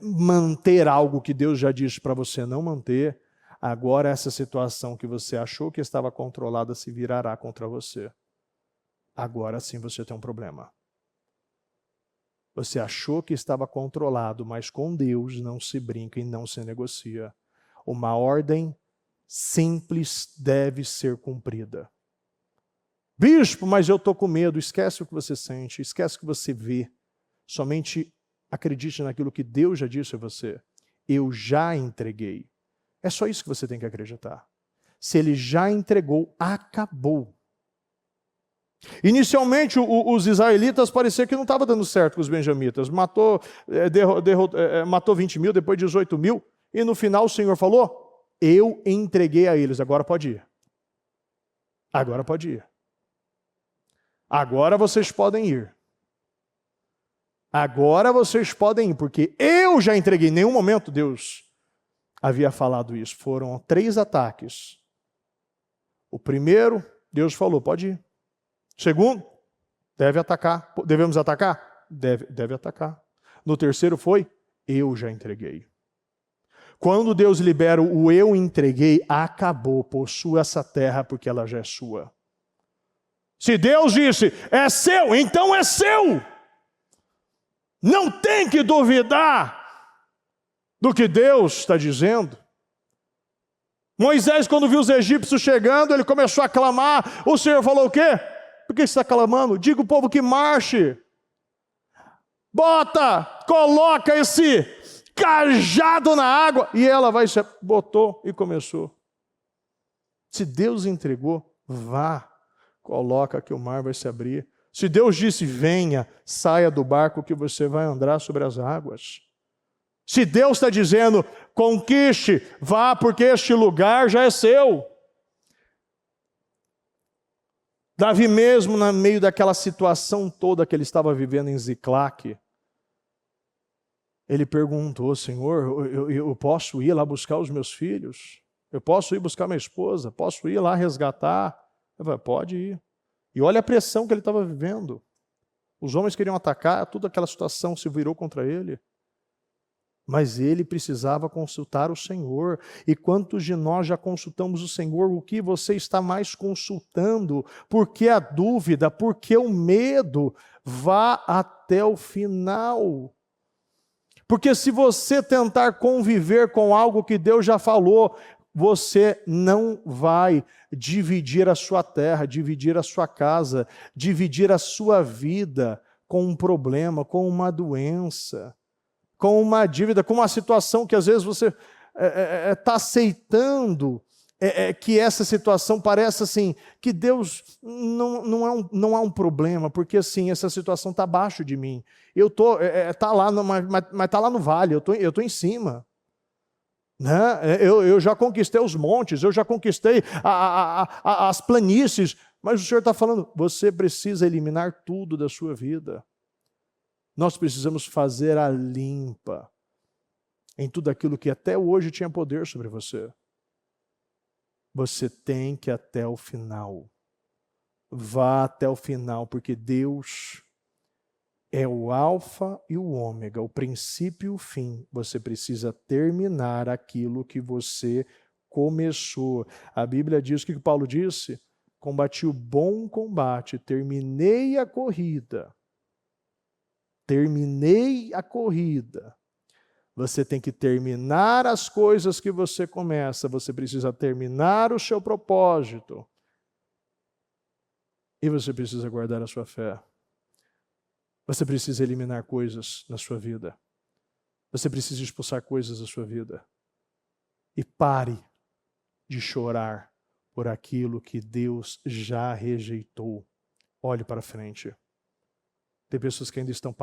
manter algo que Deus já disse para você não manter, agora essa situação que você achou que estava controlada se virará contra você. Agora sim você tem um problema. Você achou que estava controlado, mas com Deus não se brinca e não se negocia. Uma ordem simples deve ser cumprida. Bispo, mas eu estou com medo. Esquece o que você sente, esquece o que você vê. Somente acredite naquilo que Deus já disse a você. Eu já entreguei. É só isso que você tem que acreditar. Se ele já entregou, acabou. Inicialmente, os israelitas parecia que não estava dando certo com os benjamitas. Matou 20 mil, depois 18 mil. E no final o Senhor falou, eu entreguei a eles, agora pode ir. Agora pode ir. Agora vocês podem ir. Agora vocês podem ir, porque eu já entreguei. Em nenhum momento Deus havia falado isso. Foram 3 ataques. O primeiro, Deus falou, pode ir. Segundo, deve atacar. Devemos atacar? Deve atacar. No terceiro foi, eu já entreguei. Quando Deus libera o eu entreguei, acabou, possua essa terra porque ela já é sua. Se Deus disse, é seu, então é seu. Não tem que duvidar do que Deus está dizendo. Moisés, quando viu os egípcios chegando, ele começou a clamar. O Senhor falou o quê? Por que você está clamando? Diga o povo que marche. Coloca esse cajado na água. E ela botou e começou. Se Deus entregou, vá. Coloca que o mar vai se abrir. Se Deus disse, venha, saia do barco que você vai andar sobre as águas. Se Deus está dizendo, conquiste, vá porque este lugar já é seu. Davi mesmo, no meio daquela situação toda que ele estava vivendo em Ziclague, ele perguntou, Senhor, eu posso ir lá buscar os meus filhos? Eu posso ir buscar minha esposa? Posso ir lá resgatar? Eu falei, pode ir. E olha a pressão que ele estava vivendo. Os homens queriam atacar, toda aquela situação se virou contra ele. Mas ele precisava consultar o Senhor. E quantos de nós já consultamos o Senhor? O que você está mais consultando? Por que a dúvida? Por que o medo? Vá até o final. Porque se você tentar conviver com algo que Deus já falou, você não vai dividir a sua terra, dividir a sua casa, dividir a sua vida com um problema, com uma doença, com uma dívida, com uma situação que às vezes você está aceitando que essa situação parece assim, que Deus não há um problema, porque assim, essa situação está abaixo de mim. Eu tô, tá lá, mas está lá no vale, eu tô em cima. Né? Eu já conquistei os montes, eu já conquistei as planícies, mas o Senhor está falando, você precisa eliminar tudo da sua vida. Nós precisamos fazer a limpa em tudo aquilo que até hoje tinha poder sobre você. Você tem que ir até o final. Vá até o final, porque Deus é o alfa e o ômega, o princípio e o fim. Você precisa terminar aquilo que você começou. A Bíblia diz o que Paulo disse? Combati o bom combate, terminei a corrida. Terminei a corrida. Você tem que terminar as coisas que você começa. Você precisa terminar o seu propósito. E você precisa guardar a sua fé. Você precisa eliminar coisas na sua vida. Você precisa expulsar coisas da sua vida. E pare de chorar por aquilo que Deus já rejeitou. Olhe para frente. Tem pessoas que ainda estão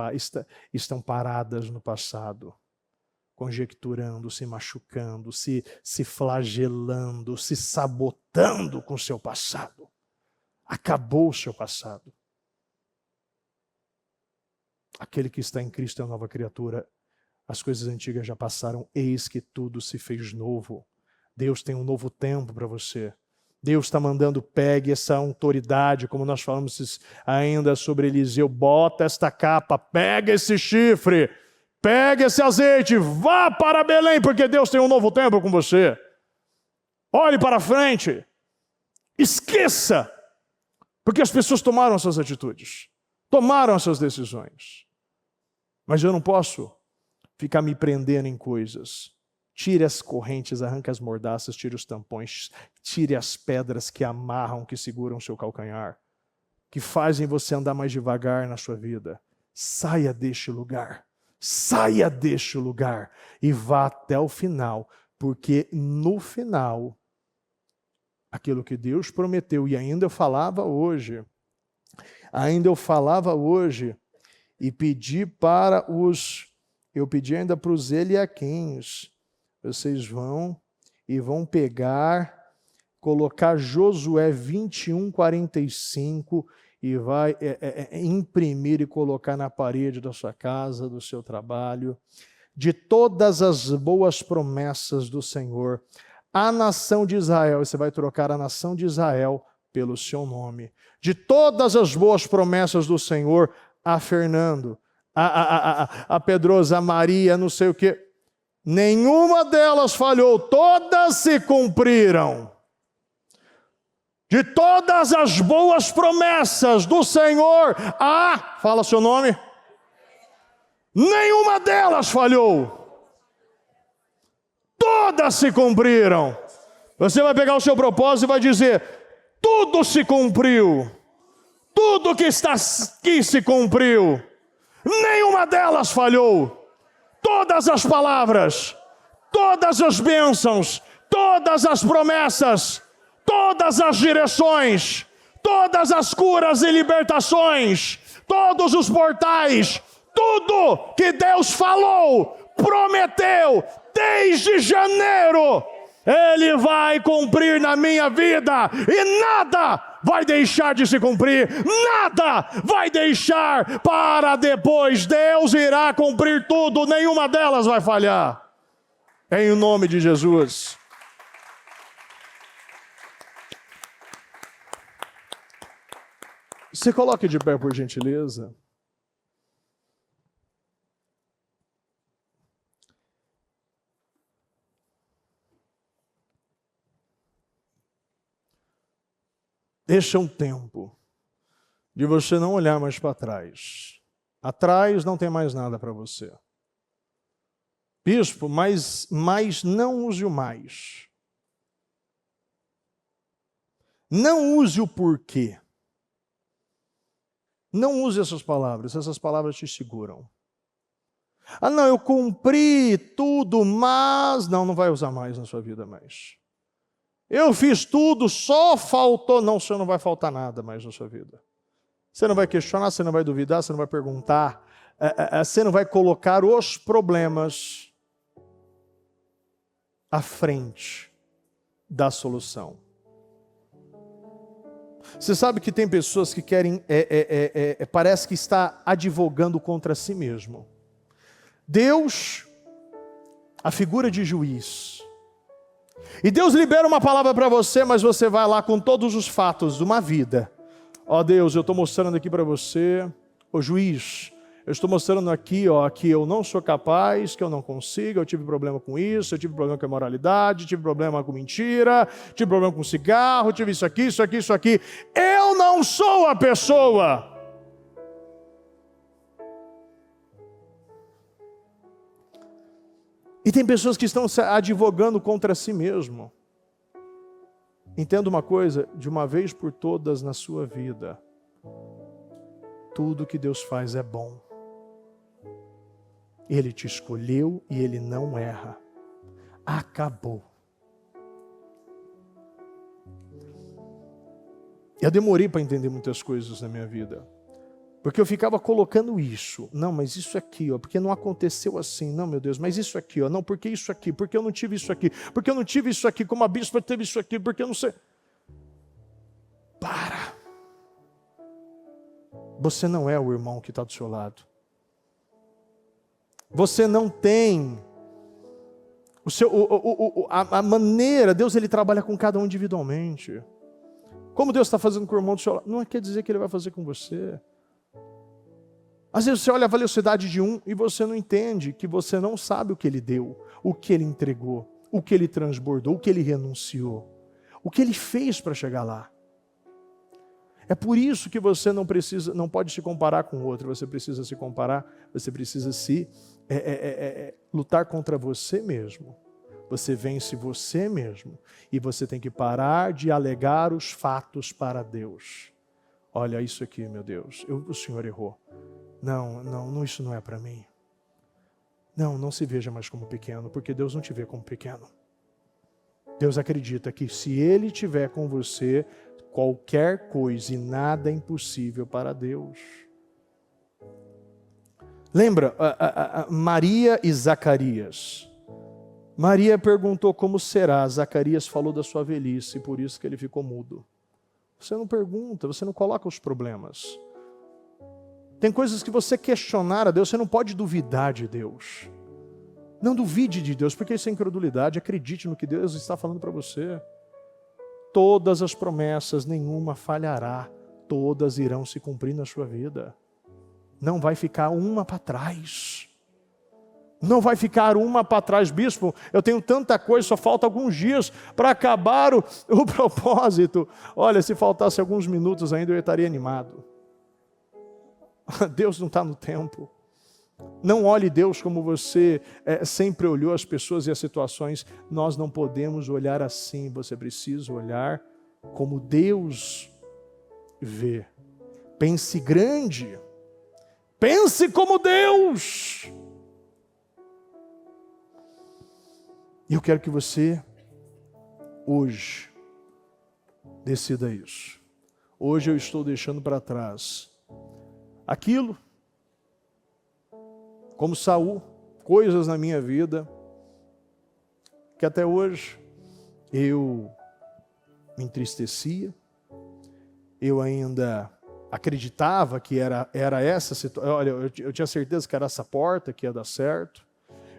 paradas no passado, conjecturando, se machucando, se flagelando, se sabotando com o seu passado. Acabou o seu passado. Aquele que está em Cristo é uma nova criatura. As coisas antigas já passaram, eis que tudo se fez novo. Deus tem um novo tempo para você. Deus está mandando, pegue essa autoridade, como nós falamos ainda sobre Eliseu, bota esta capa, pega esse chifre, pega esse azeite, vá para Belém, porque Deus tem um novo tempo com você. Olhe para frente. Esqueça, porque as pessoas tomaram as suas atitudes, tomaram as suas decisões. Mas eu não posso ficar me prendendo em coisas. Tire as correntes, arranque as mordaças, tire os tampões, tire as pedras que amarram, que seguram o seu calcanhar, que fazem você andar mais devagar na sua vida. Saia deste lugar. Saia deste lugar e vá até o final, porque no final, aquilo que Deus prometeu, e ainda eu falava hoje, e pedi ainda para os Eliaquins, vocês vão pegar, colocar Josué 21:45 e vai imprimir e colocar na parede da sua casa, do seu trabalho. De todas as boas promessas do Senhor, a nação de Israel, você vai trocar a nação de Israel pelo seu nome. De todas as boas promessas do Senhor, a Fernando, a Pedrosa, a Maria, não sei o quê, nenhuma delas falhou, todas se cumpriram. De todas as boas promessas do Senhor, fala seu nome, nenhuma delas falhou. Todas se cumpriram. Você vai pegar o seu propósito e vai dizer, tudo se cumpriu. Tudo que está aqui se cumpriu. Nenhuma delas falhou. Todas as palavras, todas as bênçãos, todas as promessas, todas as direções, todas as curas e libertações, todos os portais, tudo que Deus falou, prometeu, desde janeiro, Ele vai cumprir na minha vida, e nada vai deixar de se cumprir, nada vai deixar para depois. Deus irá cumprir tudo, nenhuma delas vai falhar, em nome de Jesus. Se coloque de pé, por gentileza. Este é um tempo de você não olhar mais para trás. Atrás não tem mais nada para você. Bispo, mas não use o mais. Não use o porquê. Não use essas palavras te seguram. Ah, não, eu cumpri tudo, mas... Não vai usar mais na sua vida mais. Eu fiz tudo, só faltou... Não, o Senhor não vai faltar nada mais na sua vida. Você não vai questionar, você não vai duvidar, você não vai perguntar, você não vai colocar os problemas à frente da solução. Você sabe que tem pessoas que querem, parece que está advogando contra si mesmo. Deus, a figura de juiz. E Deus libera uma palavra para você, mas você vai lá com todos os fatos de uma vida. Ó Deus, eu estou mostrando aqui para você, ô juiz, eu estou mostrando aqui, ó, que eu não sou capaz, que eu não consigo, eu tive problema com isso, eu tive problema com a moralidade, tive problema com mentira, tive problema com cigarro, tive isso aqui, isso aqui, isso aqui. Eu não sou a pessoa. E tem pessoas que estão advogando contra si mesmo. Entenda uma coisa, de uma vez por todas na sua vida, tudo que Deus faz é bom. Ele te escolheu e Ele não erra. Acabou. Eu demorei para entender muitas coisas na minha vida. Porque eu ficava colocando isso. Não, mas isso aqui, ó, porque não aconteceu assim. Não, meu Deus, mas isso aqui, ó. Não, porque isso aqui, porque eu não tive isso aqui. Porque eu não tive isso aqui, como a bispa teve isso aqui, porque eu não sei. Para. Você não é o irmão que está do seu lado. Você não tem a maneira, Deus ele trabalha com cada um individualmente. Como Deus está fazendo com o irmão do seu lado, não quer dizer que Ele vai fazer com você. Às vezes você olha a velocidade de um e você não entende que você não sabe o que Ele deu, o que Ele entregou, o que Ele transbordou, o que Ele renunciou, o que Ele fez para chegar lá. É por isso que você não pode se comparar com o outro, você precisa se comparar, você precisa lutar contra você mesmo. Você vence você mesmo e você tem que parar de alegar os fatos para Deus. Olha isso aqui, meu Deus, o Senhor errou. Não, isso não é para mim. Não se veja mais como pequeno, porque Deus não te vê como pequeno. Deus acredita que se Ele estiver com você, qualquer coisa e nada é impossível para Deus. Lembra, Maria e Zacarias. Maria perguntou como será, Zacarias falou da sua velhice, por isso que ele ficou mudo. Você não pergunta, você não coloca os problemas. Tem coisas que você questionar a Deus, você não pode duvidar de Deus. Não duvide de Deus, porque isso é incredulidade. Acredite no que Deus está falando para você. Todas as promessas, nenhuma falhará. Todas irão se cumprir na sua vida. Não vai ficar uma para trás. Não vai ficar uma para trás. Bispo, eu tenho tanta coisa, só falta alguns dias para acabar o propósito. Olha, se faltasse alguns minutos ainda, eu estaria animado. Deus não está no tempo. Não olhe Deus como você sempre olhou as pessoas e as situações. Nós não podemos olhar assim. Você precisa olhar como Deus vê. Pense grande. Pense como Deus. E eu quero que você, hoje, decida isso. Hoje eu estou deixando para trás aquilo, como Saul, coisas na minha vida, que até hoje eu me entristecia, eu ainda acreditava que era essa situação. Olha, eu tinha certeza que era essa porta que ia dar certo,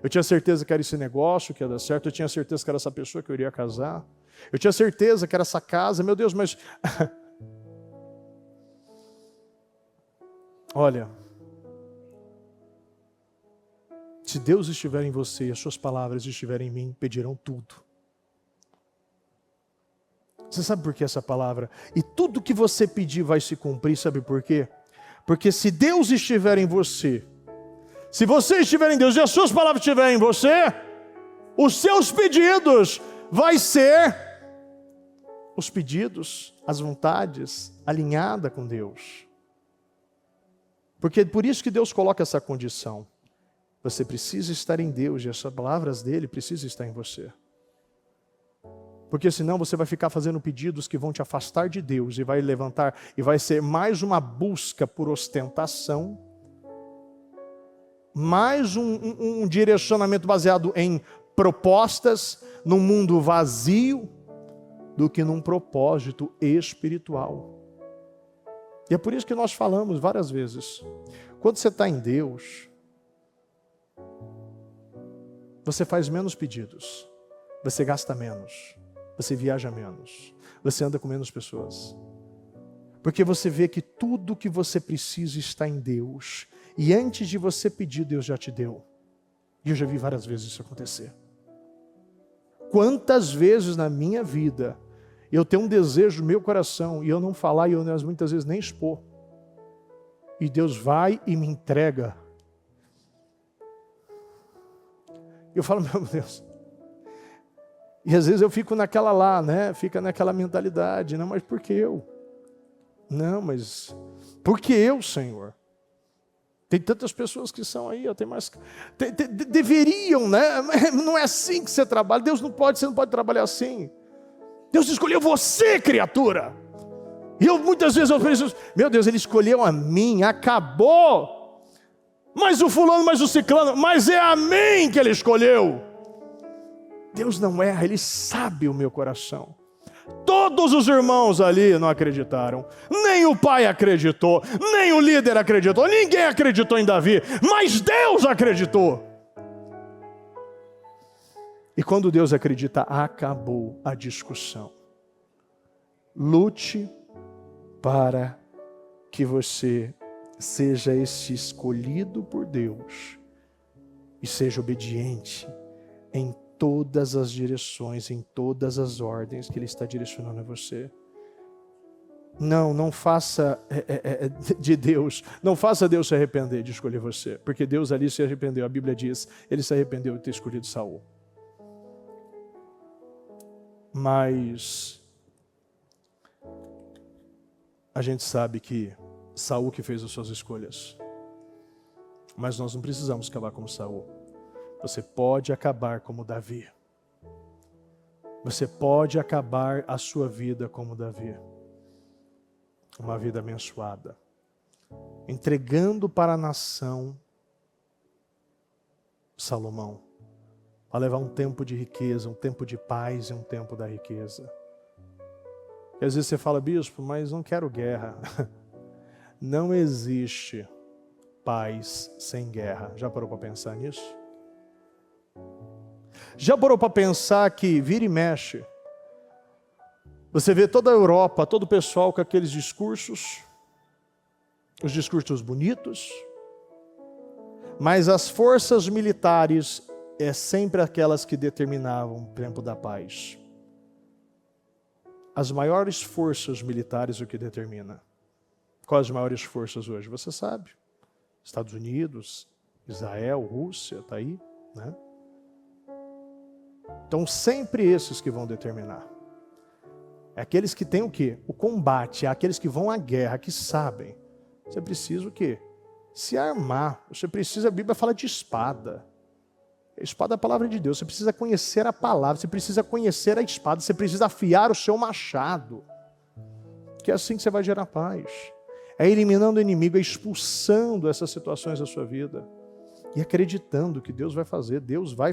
eu tinha certeza que era esse negócio que ia dar certo, eu tinha certeza que era essa pessoa que eu iria casar, eu tinha certeza que era essa casa, meu Deus, mas... Olha, se Deus estiver em você e as suas palavras estiverem em mim, pedirão tudo. Você sabe por que essa palavra? E tudo que você pedir vai se cumprir, sabe por quê? Porque se Deus estiver em você, se você estiver em Deus e as suas palavras estiverem em você, os seus pedidos vai ser os pedidos, as vontades alinhada com Deus. Porque é por isso que Deus coloca essa condição. Você precisa estar em Deus e as palavras dele precisam estar em você. Porque senão você vai ficar fazendo pedidos que vão te afastar de Deus e vai levantar, e vai ser mais uma busca por ostentação, mais um direcionamento baseado em propostas, num mundo vazio, do que num propósito espiritual. E é por isso que nós falamos várias vezes, quando você está em Deus, você faz menos pedidos, você gasta menos, você viaja menos, você anda com menos pessoas. Porque você vê que tudo que você precisa está em Deus. E antes de você pedir, Deus já te deu. E eu já vi várias vezes isso acontecer. Quantas vezes na minha vida eu tenho um desejo no meu coração e eu não falar e eu muitas vezes nem expor. E Deus vai e me entrega. Eu falo, meu Deus. E às vezes eu fico naquela lá, né? Fica naquela mentalidade. Não, mas por que eu? Não, mas por que eu, Senhor? Tem tantas pessoas que são aí, tem mais. Deveriam, né? Não é assim que você trabalha. Deus você não pode trabalhar assim. Deus escolheu você, criatura. E muitas vezes eu penso, meu Deus, Ele escolheu a mim, acabou. Mas o fulano, mas o ciclano, mas é a mim que Ele escolheu. Deus não erra, Ele sabe o meu coração. Todos os irmãos ali não acreditaram, nem o pai acreditou, nem o líder acreditou, ninguém acreditou em Davi, mas Deus acreditou. E quando Deus acredita, acabou a discussão. Lute para que você seja esse escolhido por Deus e seja obediente em todas as direções, em todas as ordens que Ele está direcionando a você. Não faça de Deus, não faça Deus se arrepender de escolher você, porque Deus ali se arrependeu, a Bíblia diz, Ele se arrependeu de ter escolhido Saul. Mas a gente sabe que Saul que fez as suas escolhas, mas nós não precisamos acabar como Saul. Você pode acabar como Davi. Você pode acabar a sua vida como Davi. Uma vida abençoada. Entregando para a nação Salomão. Para levar um tempo de riqueza, um tempo de paz e um tempo da riqueza. E às vezes você fala, bispo, mas não quero guerra. Não existe paz sem guerra. Já parou para pensar nisso? Já parou para pensar que vira e mexe? Você vê toda a Europa, todo o pessoal com aqueles discursos, os discursos bonitos, mas as forças militares é sempre aquelas que determinavam o tempo da paz. As maiores forças militares o que determina? Quais as maiores forças hoje? Você sabe. Estados Unidos, Israel, Rússia, está aí, né? Então, sempre esses que vão determinar. É aqueles que têm o quê? O combate, é aqueles que vão à guerra, que sabem. Você precisa o quê? Se armar. Você precisa, a Bíblia fala de espada. A espada é a palavra de Deus. Você precisa conhecer a palavra, você precisa conhecer a espada, você precisa afiar o seu machado. Que é assim que você vai gerar paz. É eliminando o inimigo, é expulsando essas situações da sua vida. E acreditando que Deus vai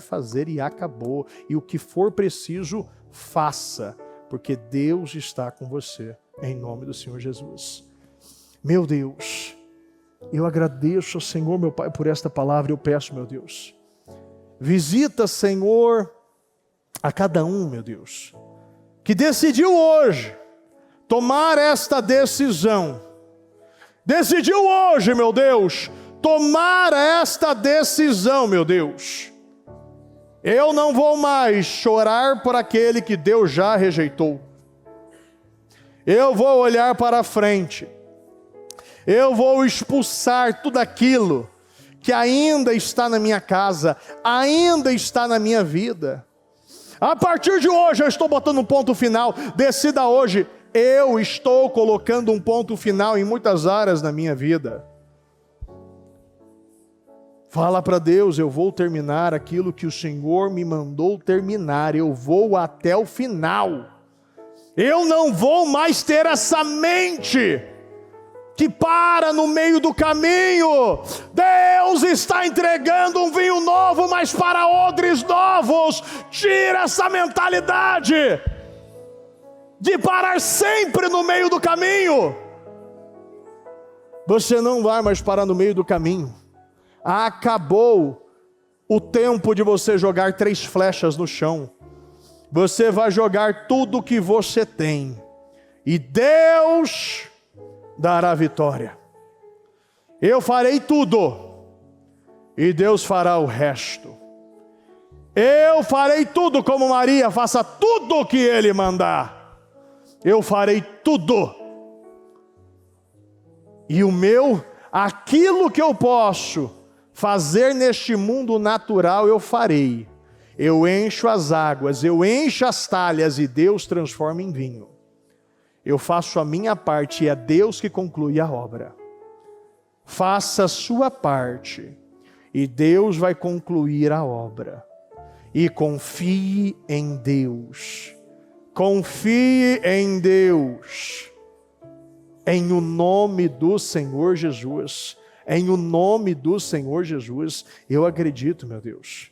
fazer e acabou. E o que for preciso, faça. Porque Deus está com você, em nome do Senhor Jesus. Meu Deus, eu agradeço ao Senhor, meu Pai, por esta palavra. Eu peço, meu Deus, visita, Senhor, a cada um, meu Deus, que decidiu hoje tomar esta decisão. Decidiu hoje, meu Deus, tomar esta decisão, meu Deus. Eu não vou mais chorar por aquele que Deus já rejeitou. Eu vou olhar para frente. Eu vou expulsar tudo aquilo que ainda está na minha casa, ainda está na minha vida. A partir de hoje eu estou botando um ponto final. Decida hoje, eu estou colocando um ponto final em muitas áreas da minha vida. Fala para Deus: eu vou terminar aquilo que o Senhor me mandou terminar, eu vou até o final. Eu não vou mais ter essa mente que para no meio do caminho. Deus está entregando um vinho novo, mas para odres novos. Tira essa mentalidade de parar sempre no meio do caminho. Você não vai mais parar no meio do caminho. Acabou o tempo de você jogar 3 flechas no chão. Você vai jogar tudo que você tem, e Deus dará vitória. Eu farei tudo, e Deus fará o resto. Eu farei tudo como Maria, faça tudo o que Ele mandar. Eu farei tudo. E aquilo que eu posso fazer neste mundo natural, eu farei. Eu encho as águas, eu encho as talhas, e Deus transforma em vinho. Eu faço a minha parte, e é Deus que conclui a obra. Faça a sua parte, e Deus vai concluir a obra. E confie em Deus. Confie em Deus. Em o nome do Senhor Jesus. Em o nome do Senhor Jesus, eu acredito, meu Deus.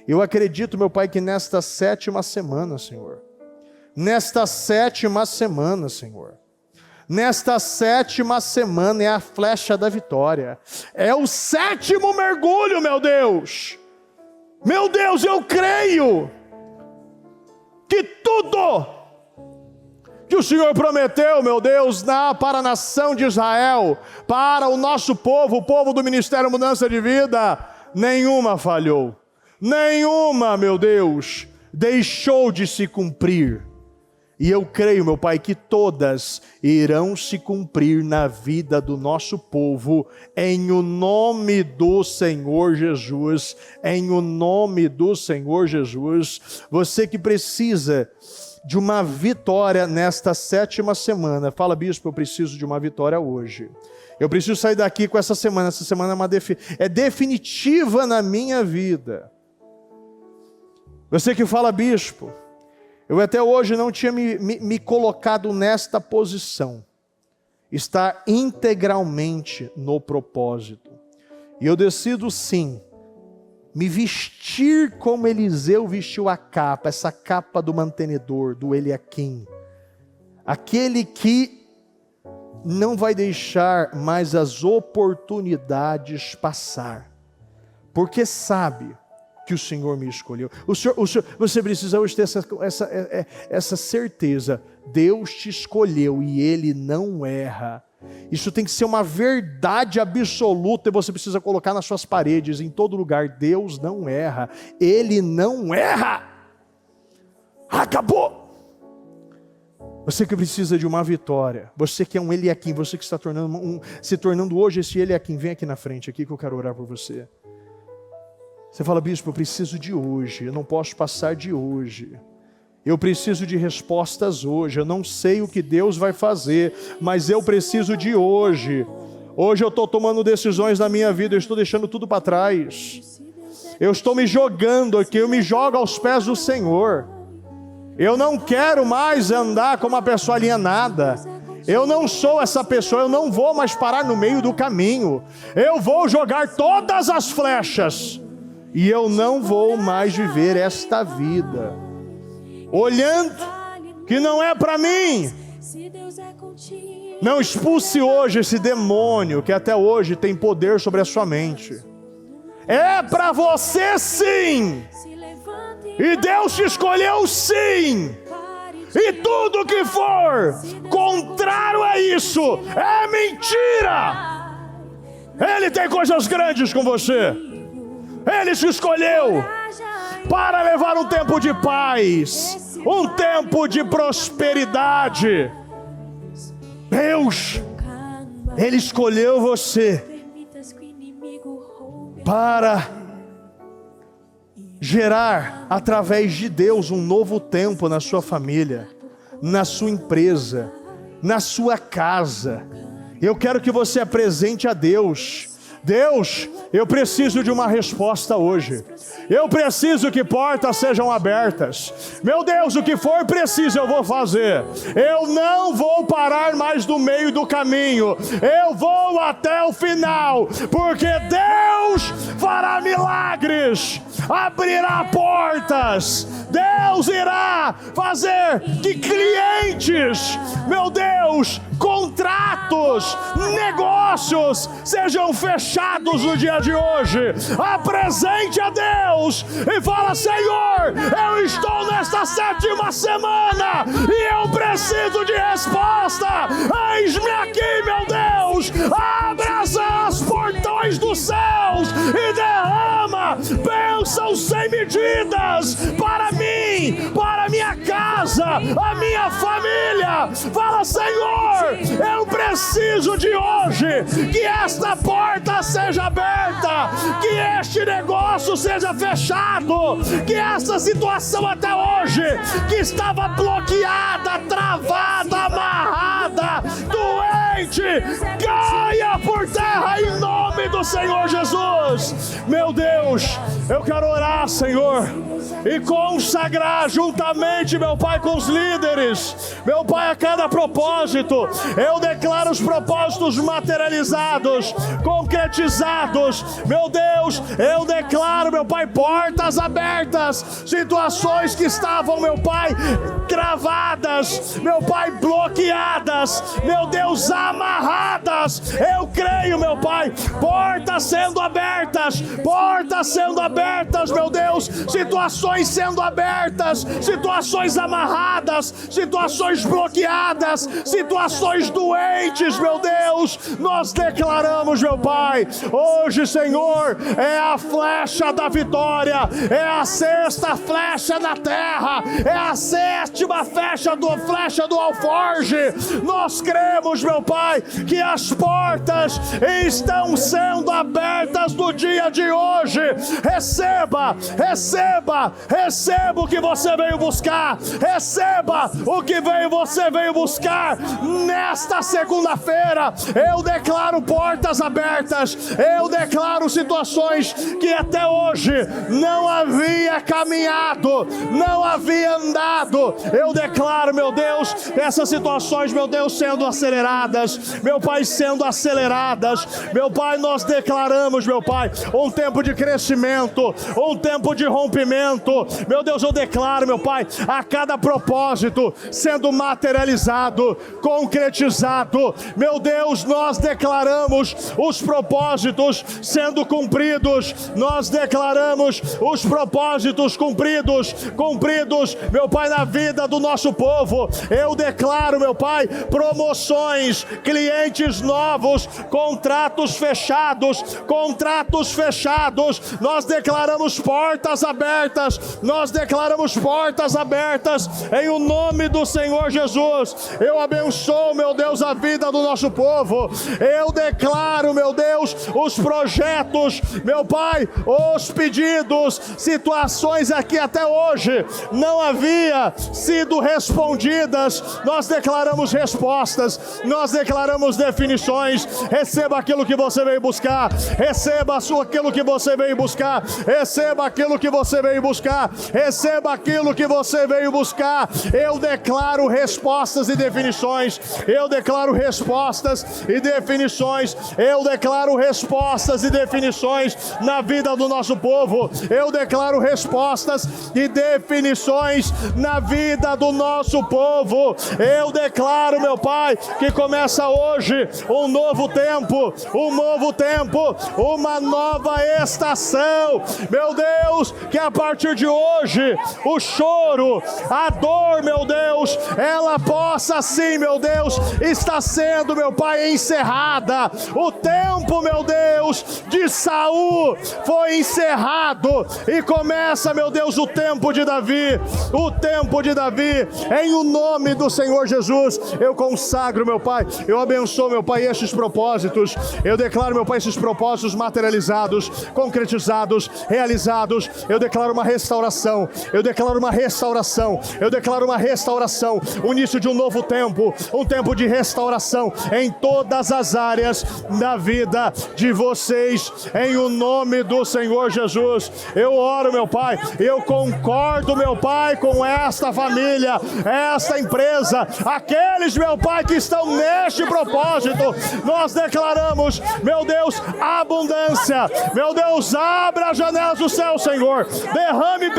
Eu acredito, meu Pai, que nesta 7ª semana, Senhor. Nesta 7ª semana, Senhor. Nesta 7ª semana é a flecha da vitória. É o 7º mergulho, meu Deus. Meu Deus, eu creio que tudo que o Senhor prometeu, meu Deus, para a nação de Israel, para o nosso povo, o povo do Ministério Mudança de Vida, nenhuma falhou. Nenhuma, meu Deus, deixou de se cumprir. E eu creio, meu Pai, que todas irão se cumprir na vida do nosso povo, em o nome do Senhor Jesus. Em o nome do Senhor Jesus. Você que precisa de uma vitória nesta 7ª semana, fala: bispo, eu preciso de uma vitória hoje. Eu preciso sair daqui com essa semana é definitiva na minha vida. Você que fala: bispo, eu até hoje não tinha me colocado nesta posição, estar integralmente no propósito, e eu decido sim, me vestir como Eliseu vestiu a capa, essa capa do mantenedor, do Eliaquim, aquele que não vai deixar mais as oportunidades passar, porque sabe que o Senhor me escolheu. Você precisa hoje ter essa certeza: Deus te escolheu e Ele não erra. Isso tem que ser uma verdade absoluta, e você precisa colocar nas suas paredes, em todo lugar: Deus não erra, Ele não erra. Acabou. Você que precisa de uma vitória, você que é um Eliaquim, você que está se tornando hoje esse Eliaquim, vem aqui na frente, aqui que eu quero orar por você. Você fala: bispo, eu preciso de hoje, eu não posso passar de hoje. Eu preciso de respostas hoje, eu não sei o que Deus vai fazer, mas eu preciso de hoje. Hoje eu estou tomando decisões na minha vida, eu estou deixando tudo para trás. Eu estou me jogando aqui, eu me jogo aos pés do Senhor. Eu não quero mais andar como uma pessoa alienada. Eu não sou essa pessoa, eu não vou mais parar no meio do caminho. Eu vou jogar todas as flechas. E eu não vou mais viver esta vida olhando que não é para mim. Não expulse hoje esse demônio que até hoje tem poder sobre a sua mente. É para você sim. E Deus te escolheu sim. E tudo que for contrário a isso é mentira. Ele tem coisas grandes com você. Ele te escolheu para levar um tempo de paz, um tempo de prosperidade. Deus, Ele escolheu você para gerar, através de Deus, um novo tempo na sua família, na sua empresa, na sua casa. Eu quero que você apresente a Deus. Deus, eu preciso de uma resposta hoje. Eu preciso que portas sejam abertas. Meu Deus, o que for preciso eu vou fazer. Eu não vou parar mais no meio do caminho. Eu vou até o final, porque Deus fará milagres, abrirá portas. Deus irá fazer que clientes, meu Deus, contratos, negócios sejam fechados no dia de hoje. Apresente a Deus e fala: Senhor, eu estou nesta 7ª semana e eu preciso de resposta. Eis-me aqui, meu Deus. Abra os portões dos céus e derrama bênçãos sem medidas para mim, para minha casa, a minha família. Fala: Senhor, eu preciso de hoje que esta porta seja aberta, que este negócio seja fechado, que essa situação até hoje que estava bloqueada, travada, amarrada, doente, caia por terra em nome do Senhor Jesus. Meu Deus, eu quero orar, Senhor, e consagrar juntamente, meu Pai, com os líderes, meu Pai, a cada propósito. Eu declaro os propósitos materializados, concretizados. Meu Deus, eu declaro, meu Pai, portas abertas, situações que estavam, meu Pai, travadas, meu Pai, bloqueadas, meu Deus, amarradas. Eu creio, meu Pai, portas sendo abertas, meu Deus, situações sendo abertas, situações amarradas, situações bloqueadas, situações doentes, meu Deus. Nós declaramos, meu Pai, hoje, Senhor, é a flecha da vitória, é a 6ª flecha na terra, é a 7ª flecha do alforge. Nós cremos, meu Pai, que as portas estão sendo abertas no dia de hoje. Receba o que você veio buscar. Receba o que você veio buscar nesta segunda-feira. Eu declaro portas abertas. Eu declaro situações que até hoje não havia caminhado, não havia andado. Eu declaro, meu Deus, essas situações, meu Deus, sendo aceleradas, meu Pai, sendo aceleradas. Meu Pai, nós declaramos, meu Pai, um tempo de crescimento, um tempo de rompimento. Meu Deus, eu declaro, meu Pai, a cada propósito sendo materializado, concretizado. Meu Deus, nós declaramos os propósitos sendo cumpridos. Nós declaramos os propósitos cumpridos, meu Pai, na vida do nosso povo. Eu declaro, meu Pai, promoções, clientes novos, contratos fechados. Nós declaramos portas abertas. Em o nome do Senhor Jesus. Eu abençoo, meu Deus, a vida do nosso povo. Eu declaro, meu Deus, os projetos, meu Pai, os pedidos, situações aqui até hoje não havia sido respondidas. Nós declaramos respostas, nós declaramos definições. Receba aquilo que você veio buscar. Receba aquilo que você veio buscar. Receba aquilo que você veio buscar. Receba aquilo que você veio buscar. Eu declaro respostas e definições. Eu declaro respostas e definições. Eu declaro respostas e definições na vida do nosso povo. Eu declaro respostas e definições na vida do nosso povo. Eu declaro, meu Pai, que começa hoje um novo tempo, uma nova estação. Meu Deus, que a partir de hoje o choro, a dor, meu Deus, ela possa sim, meu Deus, está sendo, meu Pai, encerrada. O tempo, meu Deus, de Saul foi encerrado e Recomeça, meu Deus, o tempo de Davi, em o nome do Senhor Jesus. Eu consagro, meu Pai, eu abençoo, meu Pai, estes propósitos. Eu declaro, meu Pai, esses propósitos materializados, concretizados, realizados. Eu declaro uma restauração, o início de um novo tempo, um tempo de restauração em todas as áreas da vida de vocês, em o nome do Senhor Jesus. Eu oro, meu Pai, eu concordo, meu Pai, com esta família, esta empresa, aqueles, meu Pai, que estão neste propósito. Nós declaramos, meu Deus, abundância. Meu Deus, abra as janelas do céu, Senhor. Derrame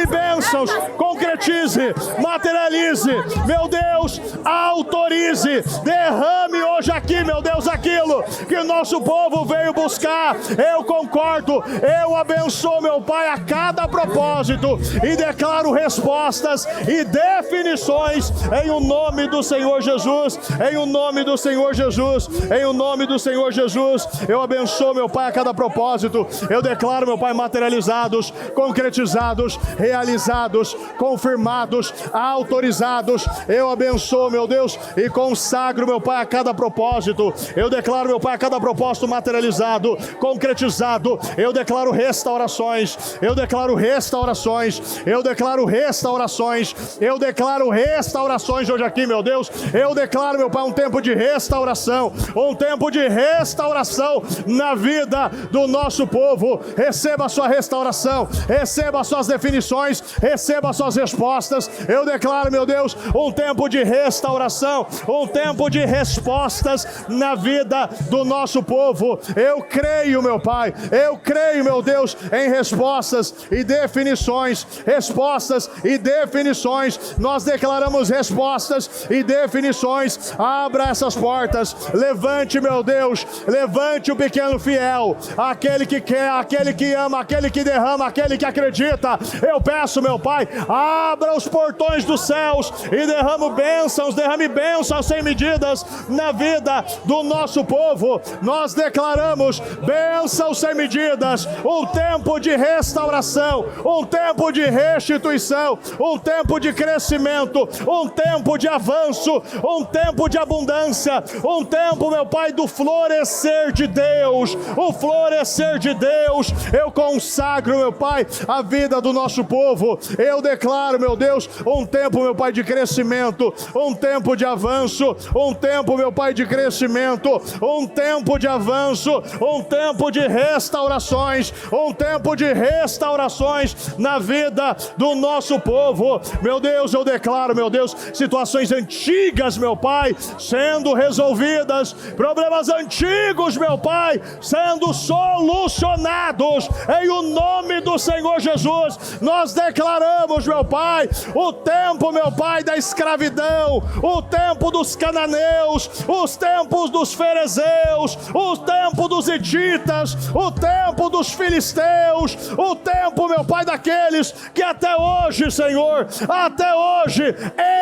bênçãos, concretize, materialize, meu Deus, autorize, derrame hoje aqui, meu Deus, aquilo que o nosso povo veio buscar. Eu concordo, eu abençoo, meu Pai, a cada propósito e declaro respostas e definições em o nome do Senhor Jesus, em o nome do Senhor Jesus, em o nome do Senhor Jesus. Eu abençoo, meu Pai, a cada propósito. Eu declaro, meu Pai, materializados, concretizados, realizados, confirmados, autorizados. Eu abençoo, meu Deus, e consagro, meu Pai, a cada propósito. Eu declaro, meu Pai, a cada propósito materializado, concretizado. Eu declaro restaurações, eu declaro restaurações hoje aqui, meu Deus. Eu declaro, meu Pai, um tempo de restauração na vida do nosso povo. Receba a sua restauração, receba as suas definições, receba as suas respostas. Eu declaro, meu Deus, um tempo de restauração, um tempo de respostas na vida do nosso povo. Eu creio, meu Pai, meu Deus, em respostas e definições. Nós declaramos respostas e definições. Abra essas portas, levante, meu Deus, levante o pequeno fiel, aquele que quer, aquele que ama, aquele que derrama, aquele que acredita. Eu peço, meu Pai, abra os portões dos céus e derrame bênçãos sem medidas na vida do nosso povo. Nós declaramos bênçãos sem medidas, um tempo de restauração, um tempo de restituição, um tempo de crescimento, um tempo de avanço, um tempo de abundância, um tempo, meu Pai, do florescer de Deus, o florescer de Deus. Eu consagro, meu Pai, a vida do nosso povo. Eu declaro, meu Deus, um tempo, meu Pai, de crescimento, um tempo de avanço, um tempo, meu Pai, de crescimento, um tempo de avanço, um tempo de restaurações, na vida do nosso povo. Meu Deus, eu declaro, meu Deus, situações antigas, meu Pai, sendo resolvidas, problemas antigos, meu Pai, sendo solucionados em o nome do Senhor Jesus. Nós declaramos, meu Pai, o tempo, meu Pai, da escravidão, o tempo dos cananeus, os tempos dos ferezeus, o tempo dos hititas, o tempo dos filisteus, o tempo, meu Pai, daqueles que até hoje, Senhor,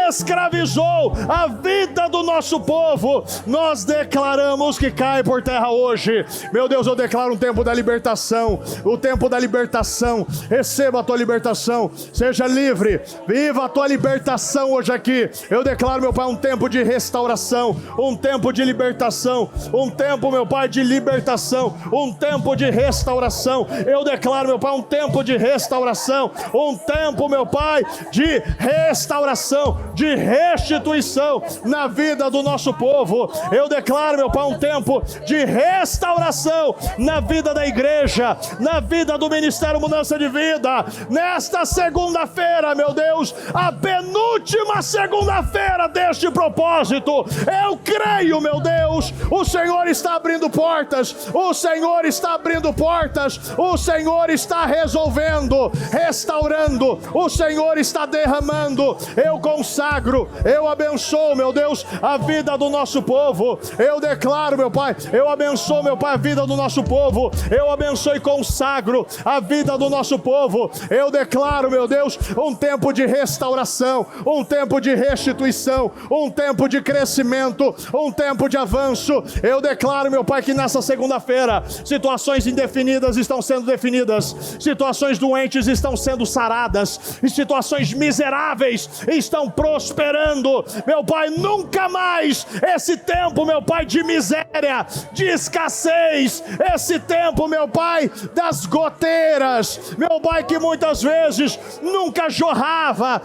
escravizou a vida do nosso povo. Nós declaramos que cai por terra hoje. Meu Deus, eu declaro um tempo da libertação, o tempo da libertação. Receba a tua libertação, seja livre, viva a tua libertação hoje aqui. Eu declaro, meu Pai, um tempo de restauração, um tempo de libertação, um tempo, meu Pai, de libertação, um tempo de restauração. Eu declaro, meu Pai, um tempo de restauração, um tempo, meu Pai, de restauração, de restituição na vida do nosso povo. Eu declaro, meu Pai, um tempo de restauração na vida da igreja, na vida do Ministério Mudança de Vida. Nesta segunda-feira, meu Deus, a penúltima segunda-feira deste propósito, eu creio, meu Deus, o Senhor está abrindo portas, o Senhor está abrindo portas, o Senhor está resolvendo, restaurando, o Senhor está derramando. Eu consagro, eu abençoo, meu Deus, a vida do nosso povo. Eu declaro, meu Pai, eu abençoo, meu Pai, a vida do nosso povo. Eu abençoo e consagro a vida do nosso povo. Eu declaro, meu Deus, um tempo de restauração, um tempo de restituição, um tempo de crescimento, um tempo de avanço. Eu declaro, meu Pai, que nessa segunda-feira situações indefinidas estão sendo definidas definidas, situações doentes estão sendo saradas, e situações miseráveis estão prosperando. Meu Pai, nunca mais esse tempo, meu Pai, de miséria, de escassez, esse tempo, meu Pai, das goteiras, meu Pai, que muitas vezes nunca jorrava,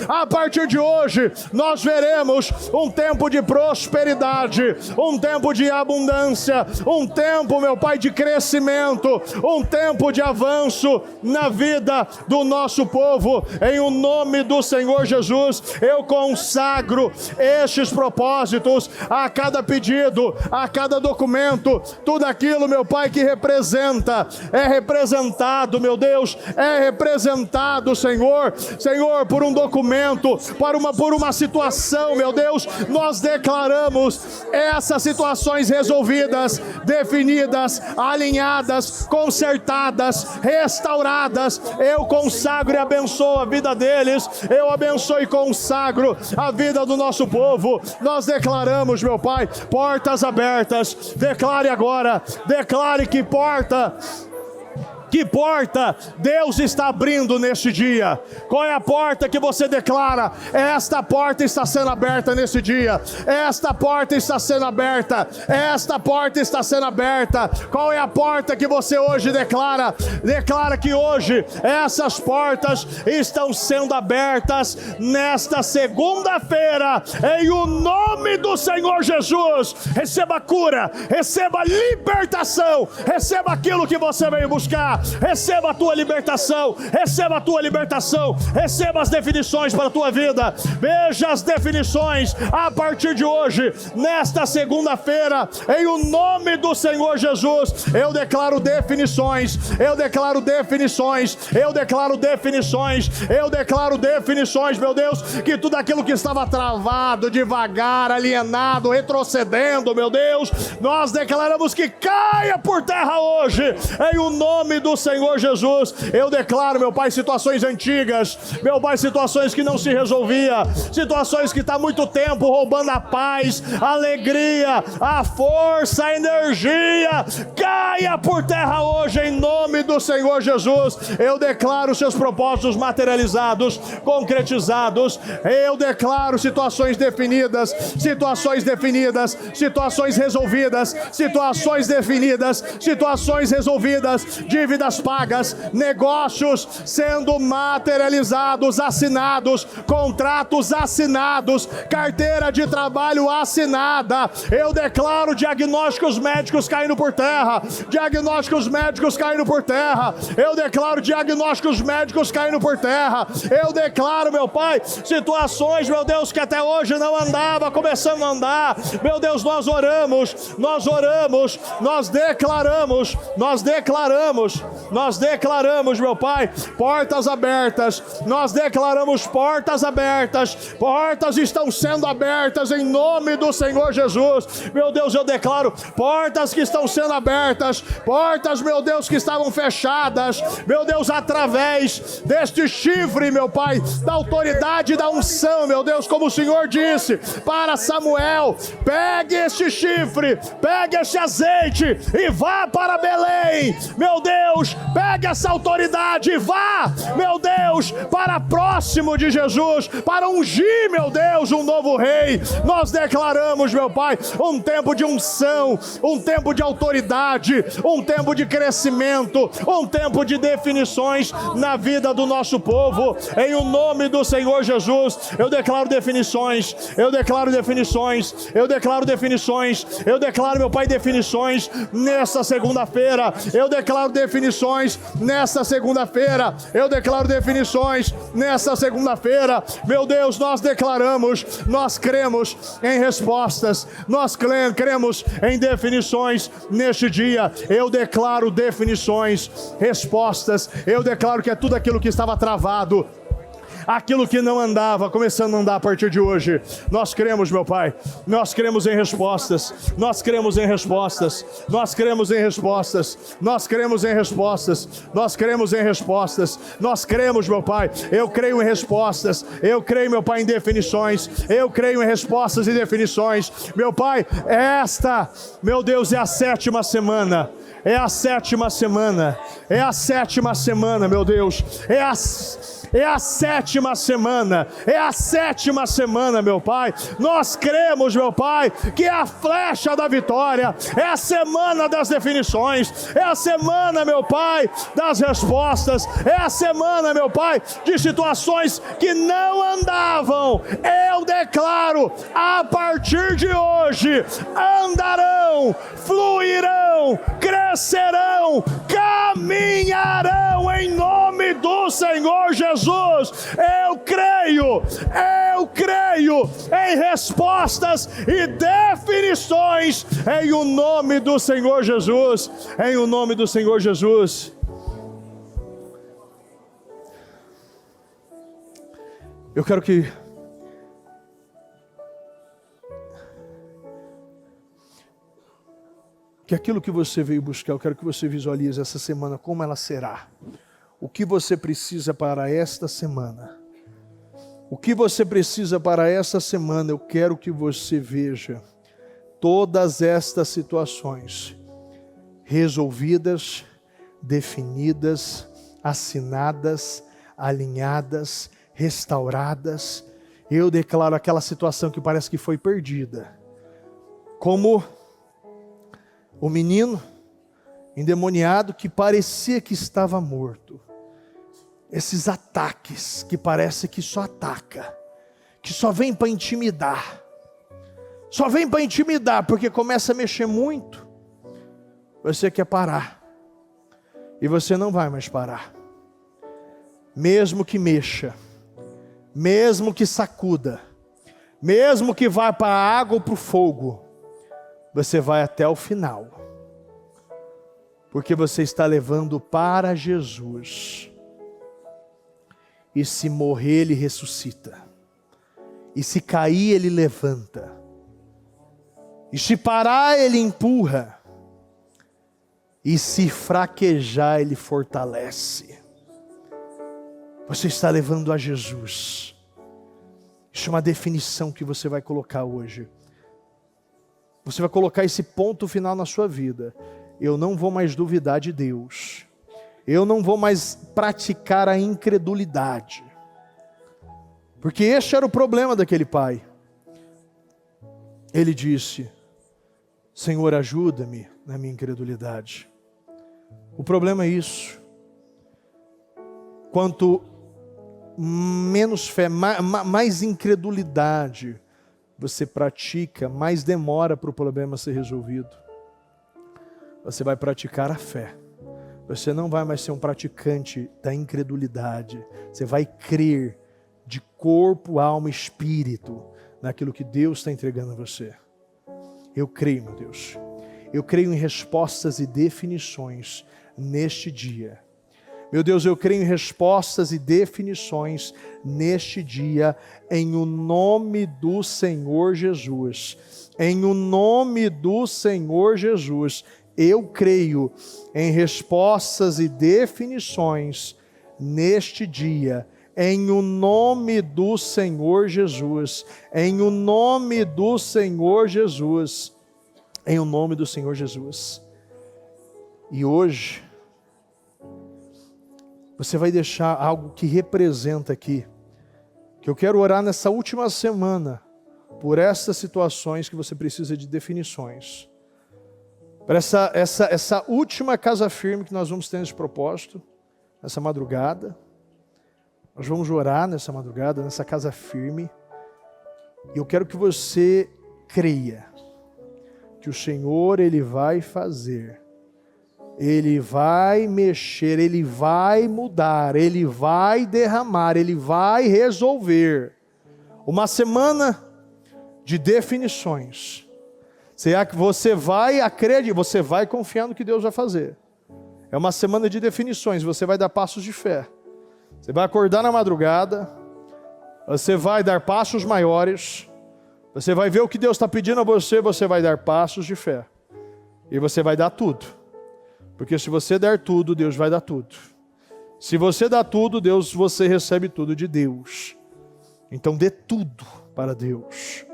a partir de hoje nós veremos um tempo de prosperidade, um tempo de abundância, um tempo, meu Pai, de crescimento, um tempo de avanço na vida do nosso povo. Em o nome do Senhor Jesus, eu consagro estes propósitos a cada pedido, a cada documento, tudo aquilo, meu Pai, que representa, é representado, meu Deus, é representado, Senhor, por um documento, por uma situação, meu Deus, nós declaramos essas situações resolvidas, definidas, alinhadas, consertadas, restauradas. Eu consagro e abençoo a vida deles, eu abençoo e consagro a vida do nosso povo. Nós declaramos, meu Pai, portas abertas. Declare agora, declare que porta Deus está abrindo neste dia? Qual é a porta que você declara? Esta porta está sendo aberta nesse dia. Esta porta está sendo aberta. Esta porta está sendo aberta. Qual é a porta que você hoje declara? Declara que hoje essas portas estão sendo abertas nesta segunda-feira. Em o nome do Senhor Jesus, receba cura, receba libertação, receba aquilo que você veio buscar. Receba a tua libertação, receba a tua libertação, receba as definições para a tua vida. Veja as definições a partir de hoje, nesta segunda-feira, em o nome do Senhor Jesus. Eu declaro definições, eu declaro definições, eu declaro definições, eu declaro definições, meu Deus, que tudo aquilo que estava travado, devagar, alienado, retrocedendo, meu Deus, nós declaramos que caia por terra hoje, em o nome do Senhor Jesus. Eu declaro, meu Pai, situações antigas, meu Pai, situações que não se resolvia, situações que está há muito tempo roubando a paz, a alegria, a força, a energia, caia por terra hoje em nome do Senhor Jesus. Eu declaro seus propósitos materializados, concretizados. Eu declaro situações definidas, situações resolvidas, situações definidas, situações resolvidas, dívidas pagas, negócios sendo materializados, assinados, contratos assinados, carteira de trabalho assinada. Eu declaro diagnósticos médicos caindo por terra, diagnósticos médicos caindo por terra. Eu declaro diagnósticos médicos caindo por terra. Eu declaro, meu Pai, situações, meu Deus, que até hoje não andava, começando a andar. Meu Deus, nós oramos, nós declaramos, meu Pai, portas abertas. Nós declaramos portas abertas. Portas estão sendo abertas em nome do Senhor Jesus. Meu Deus, eu declaro portas que estão sendo abertas. Portas, meu Deus, que estavam fechadas. Meu Deus, através deste chifre, meu Pai, da autoridade, da unção, meu Deus, como o Senhor disse para Samuel: pegue este chifre, pegue este azeite e vá para Belém. Meu Deus, pegue essa autoridade e vá, meu Deus, para próximo de Jesus, para ungir, meu Deus, um novo rei. Nós declaramos, meu Pai, um tempo de unção, um tempo de autoridade, um tempo de crescimento, um tempo de definições na vida do nosso povo. Em o nome do Senhor Jesus, eu declaro definições, eu declaro definições, eu declaro definições, eu declaro, meu Pai, definições nesta segunda-feira. Eu declaro definições nesta segunda-feira. Eu declaro definições nesta segunda-feira. Meu Deus, nós declaramos, nós cremos em respostas, nós cremos em definições neste dia. Eu declaro definições, respostas. Eu declaro que é tudo aquilo que estava travado, aquilo que não andava, começando a andar a partir de hoje. Nós cremos, meu Pai, nós cremos em respostas, nós cremos em respostas, nós cremos em respostas, nós cremos em respostas, nós cremos em respostas, nós cremos, meu Pai. Eu creio em respostas, eu creio, meu Pai, em definições, eu creio em respostas e definições. Meu Pai, esta, meu Deus, é a 7ª semana. É a 7ª semana. É a 7ª semana, meu Deus. É a 7ª semana. É a 7ª semana, meu Pai. Nós cremos, meu Pai, que é a flecha da vitória. É a semana das definições. É a semana, meu Pai, das respostas. É a semana, meu Pai, de situações que não andavam. Eu declaro, a partir de hoje, andarão, fluirão, crescerão, caminharão em nome do Senhor Jesus. Eu creio em respostas e definições em o nome do Senhor Jesus, em o nome do Senhor Jesus. Eu quero que aquilo que você veio buscar, eu quero que você visualize essa semana como ela será. O que você precisa para esta semana? O que você precisa para esta semana? Eu quero que você veja todas estas situações resolvidas, definidas, assinadas, alinhadas, restauradas. Eu declaro aquela situação que parece que foi perdida, como o menino endemoniado que parecia que estava morto. Esses ataques que parece que só ataca, que só vem para intimidar. Só vem para intimidar, porque começa a mexer muito. Você quer parar. E você não vai mais parar. Mesmo que mexa, mesmo que sacuda, mesmo que vá para a água ou para o fogo, você vai até o final. Porque você está levando para Jesus. E se morrer, Ele ressuscita. E se cair, Ele levanta. E se parar, Ele empurra. E se fraquejar, Ele fortalece. Você está levando a Jesus. Isso é uma definição que você vai colocar hoje. Você vai colocar esse ponto final na sua vida. Eu não vou mais duvidar de Deus. Eu não vou mais praticar a incredulidade. Porque este era o problema daquele pai. Ele disse: Senhor, ajuda-me na minha incredulidade. O problema é isso. Quanto menos fé, mais incredulidade você pratica, mais demora para o problema ser resolvido. Você vai praticar a fé. Você não vai mais ser um praticante da incredulidade. Você vai crer de corpo, alma e espírito naquilo que Deus está entregando a você. Eu creio, meu Deus. Eu creio em respostas e definições neste dia. Meu Deus, eu creio em respostas e definições neste dia, em o nome do Senhor Jesus. Em o nome do Senhor Jesus. Eu creio em respostas e definições neste dia, em o nome do Senhor Jesus, em o nome do Senhor Jesus, em o nome do Senhor Jesus. E hoje, você vai deixar algo que representa aqui, que eu quero orar nessa última semana, por essas situações que você precisa de definições. Para essa última casa firme que nós vamos ter nesse propósito, nessa madrugada. Nós vamos orar nessa madrugada, nessa casa firme. E eu quero que você creia que o Senhor, Ele vai fazer. Ele vai mexer, Ele vai mudar, Ele vai derramar, Ele vai resolver. Uma semana de definições. Você vai acreditar, você vai confiar no que Deus vai fazer. É uma semana de definições, você vai dar passos de fé. Você vai acordar na madrugada, você vai dar passos maiores, você vai ver o que Deus está pedindo a você, você vai dar passos de fé. E você vai dar tudo. Porque se você der tudo, Deus vai dar tudo. Se você dá tudo, você recebe tudo de Deus. Então dê tudo para Deus.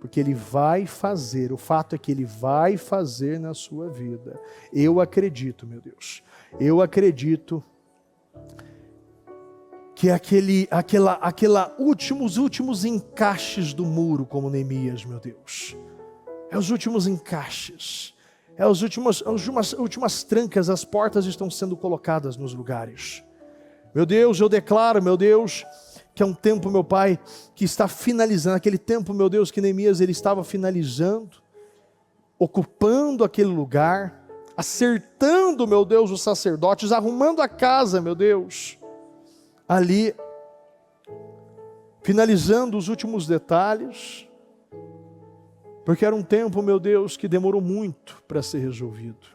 porque Ele vai fazer, o fato é que Ele vai fazer na sua vida. Eu acredito, meu Deus, eu acredito que os últimos encaixes do muro, como Neemias, meu Deus, os últimos encaixes, as últimas trancas, as portas estão sendo colocadas nos lugares. Meu Deus, eu declaro, meu Deus, que é um tempo, meu Pai, que está finalizando, aquele tempo, meu Deus, que Neemias ele estava finalizando, ocupando aquele lugar, acertando, meu Deus, os sacerdotes, arrumando a casa, meu Deus, ali, finalizando os últimos detalhes, porque era um tempo, meu Deus, que demorou muito para ser resolvido.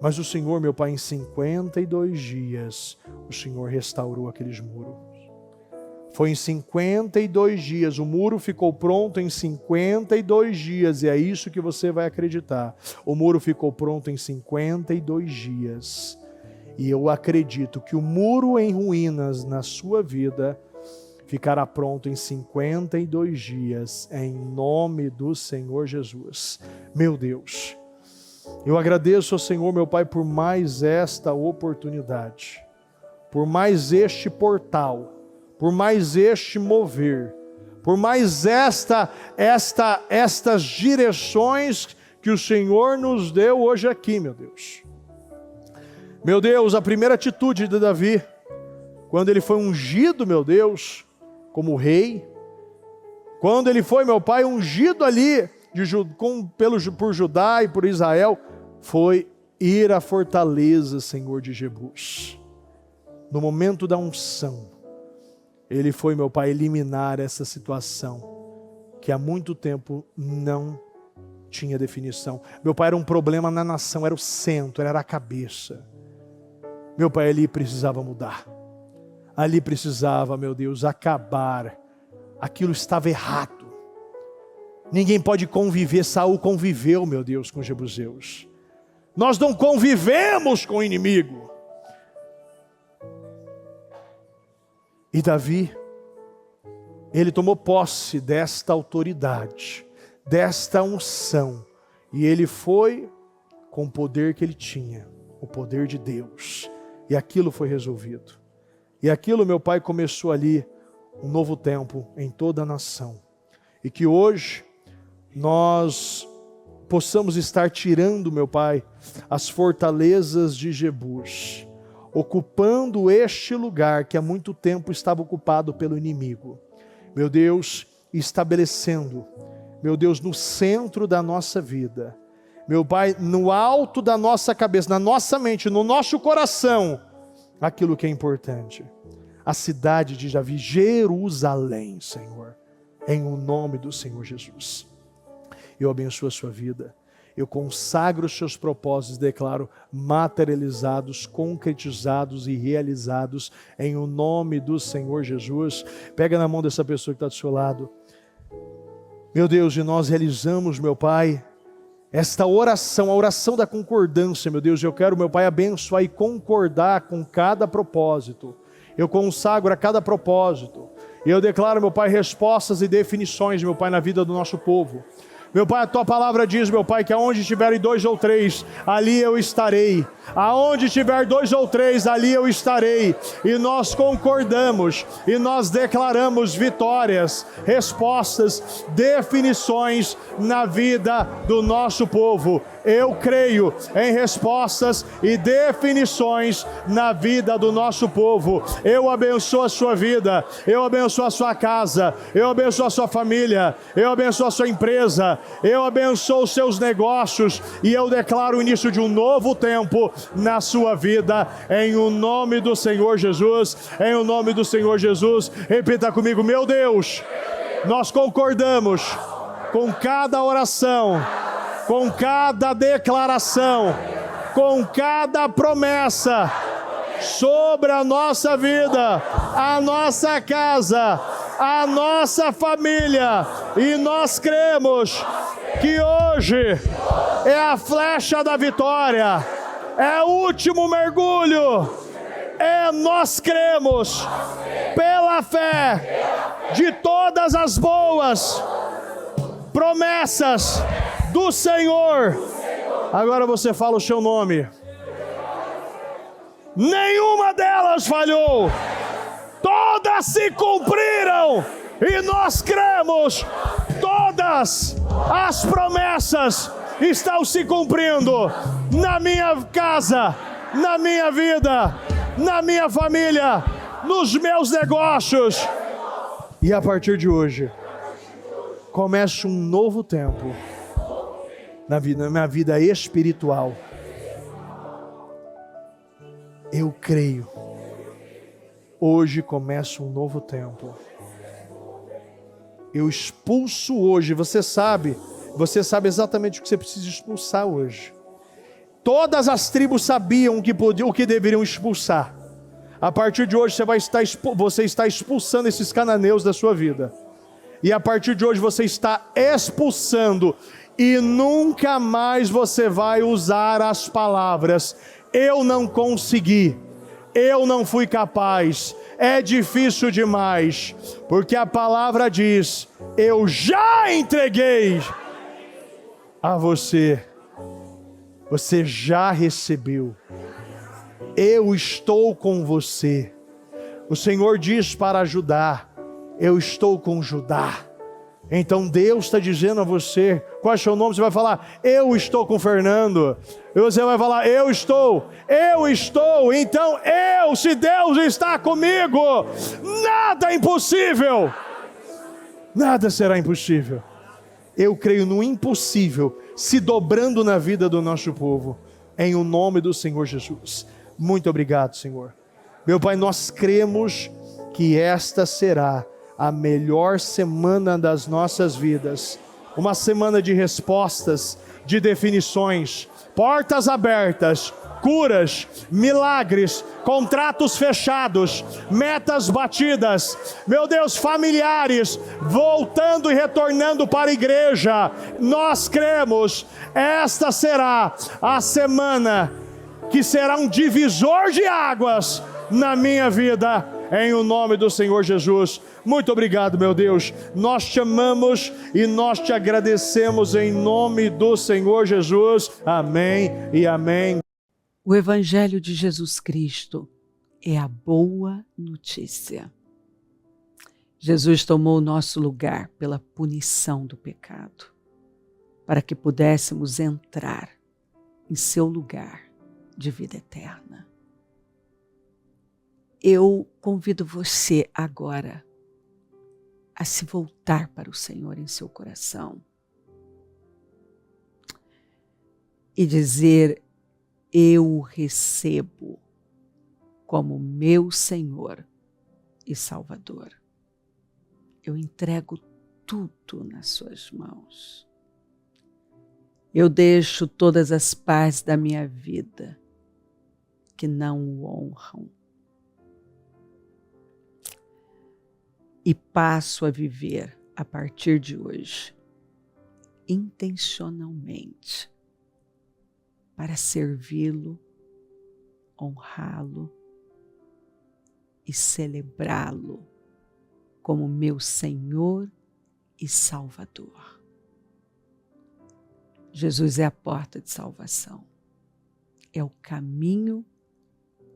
Mas o Senhor, meu Pai, em 52 dias, o Senhor restaurou aqueles muros. Foi em 52 dias, o muro ficou pronto em 52 dias, e é isso que você vai acreditar. O muro ficou pronto em 52 dias. E eu acredito que o muro em ruínas na sua vida ficará pronto em 52 dias, em nome do Senhor Jesus. Meu Deus, eu agradeço ao Senhor, meu Pai, por mais esta oportunidade, por mais este portal, por mais este mover, por mais estas direções que o Senhor nos deu hoje aqui, meu Deus. Meu Deus, a primeira atitude de Davi, quando ele foi ungido, meu Deus, como rei, quando ele foi, meu Pai, ungido ali por Judá e por Israel, foi ir à fortaleza, Senhor, de Jebus. No momento da unção, ele foi, meu Pai, eliminar essa situação que há muito tempo não tinha definição. Meu Pai, era um problema na nação, era o centro, era a cabeça. Meu Pai, ali precisava mudar. Ali precisava, meu Deus, acabar. Aquilo estava errado. Ninguém pode conviver. Saul conviveu, meu Deus, com os jebuseus. Nós não convivemos com o inimigo. E Davi, ele tomou posse desta autoridade, desta unção, e ele foi com o poder que ele tinha, o poder de Deus, e aquilo foi resolvido. E aquilo, meu Pai, começou ali um novo tempo em toda a nação, e que hoje nós possamos estar tirando, meu Pai, as fortalezas de Jebus, ocupando este lugar que há muito tempo estava ocupado pelo inimigo. Meu Deus, estabelecendo, meu Deus, no centro da nossa vida, meu Pai, no alto da nossa cabeça, na nossa mente, no nosso coração, aquilo que é importante. A cidade de Davi, Jerusalém, Senhor, em o nome do Senhor Jesus. Eu abençoo a sua vida. Eu consagro os seus propósitos, declaro materializados, concretizados e realizados em o nome do Senhor Jesus. Pega na mão dessa pessoa que está do seu lado. Meu Deus, e nós realizamos, meu Pai, esta oração, a oração da concordância, meu Deus. Eu quero, meu Pai, abençoar e concordar com cada propósito. Eu consagro a cada propósito. E eu declaro, meu Pai, respostas e definições, meu Pai, na vida do nosso povo. Meu Pai, a Tua palavra diz, meu Pai, que aonde estiverem 2 ou 3, ali eu estarei. Aonde tiver 2 ou 3, ali eu estarei. E nós concordamos, e nós declaramos vitórias, respostas, definições na vida do nosso povo. Eu creio em respostas e definições na vida do nosso povo. Eu abençoo a sua vida, eu abençoo a sua casa, eu abençoo a sua família, eu abençoo a sua empresa, eu abençoo os seus negócios e eu declaro o início de um novo tempo na sua vida, em o nome do Senhor Jesus, em o nome do Senhor Jesus. Repita comigo: meu Deus, nós concordamos com cada oração, com cada declaração, com cada promessa sobre a nossa vida, a nossa casa, a nossa família, e nós cremos que hoje é a flecha da vitória, é o último mergulho, nós cremos pela fé de todas as boas promessas do Senhor. Agora você fala o seu nome. Nenhuma delas falhou. Todas se cumpriram. E nós cremos. Todas as promessas estão se cumprindo na minha casa, na minha vida, na minha família, nos meus negócios. E a partir de hoje, começa um novo tempo na minha vida espiritual. Eu creio. Hoje começa um novo tempo. Eu expulso hoje, você sabe exatamente o que você precisa expulsar hoje. Todas as tribos sabiam o que deveriam expulsar. A partir de hoje você está expulsando esses cananeus da sua vida. E a partir de hoje você está expulsando. E nunca mais você vai usar as palavras: eu não consegui, eu não fui capaz, é difícil demais. Porque a palavra diz: eu já entreguei a você. Você já recebeu. Eu estou com você. O Senhor diz para Judá: eu estou com Judá. Então Deus está dizendo a você: qual é o seu nome? Você vai falar: eu estou com Fernando. E você vai falar: eu estou. Então se Deus está comigo, nada é impossível. Nada será impossível. Eu creio no impossível se dobrando na vida do nosso povo, em o nome do Senhor Jesus. Muito obrigado, Senhor. Meu Pai, nós cremos que esta será a melhor semana das nossas vidas. Uma semana de respostas, de definições, portas abertas, curas, milagres, contratos fechados, metas batidas. Meu Deus, familiares voltando e retornando para a igreja. Nós cremos, esta será a semana que será um divisor de águas na minha vida, em o nome do Senhor Jesus. Muito obrigado, meu Deus. Nós te amamos e nós te agradecemos em nome do Senhor Jesus. Amém e amém. O Evangelho de Jesus Cristo é a boa notícia. Jesus tomou o nosso lugar pela punição do pecado, para que pudéssemos entrar em seu lugar de vida eterna. Eu convido você agora a se voltar para o Senhor em seu coração e dizer: eu o recebo como meu Senhor e Salvador. Eu entrego tudo nas suas mãos. Eu deixo todas as partes da minha vida que não o honram e passo a viver a partir de hoje intencionalmente para servi-lo, honrá-lo e celebrá-lo como meu Senhor e Salvador. Jesus é a porta de salvação, é o caminho,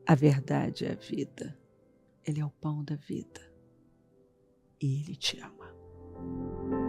a verdade e a vida. Ele é o pão da vida e Ele te ama.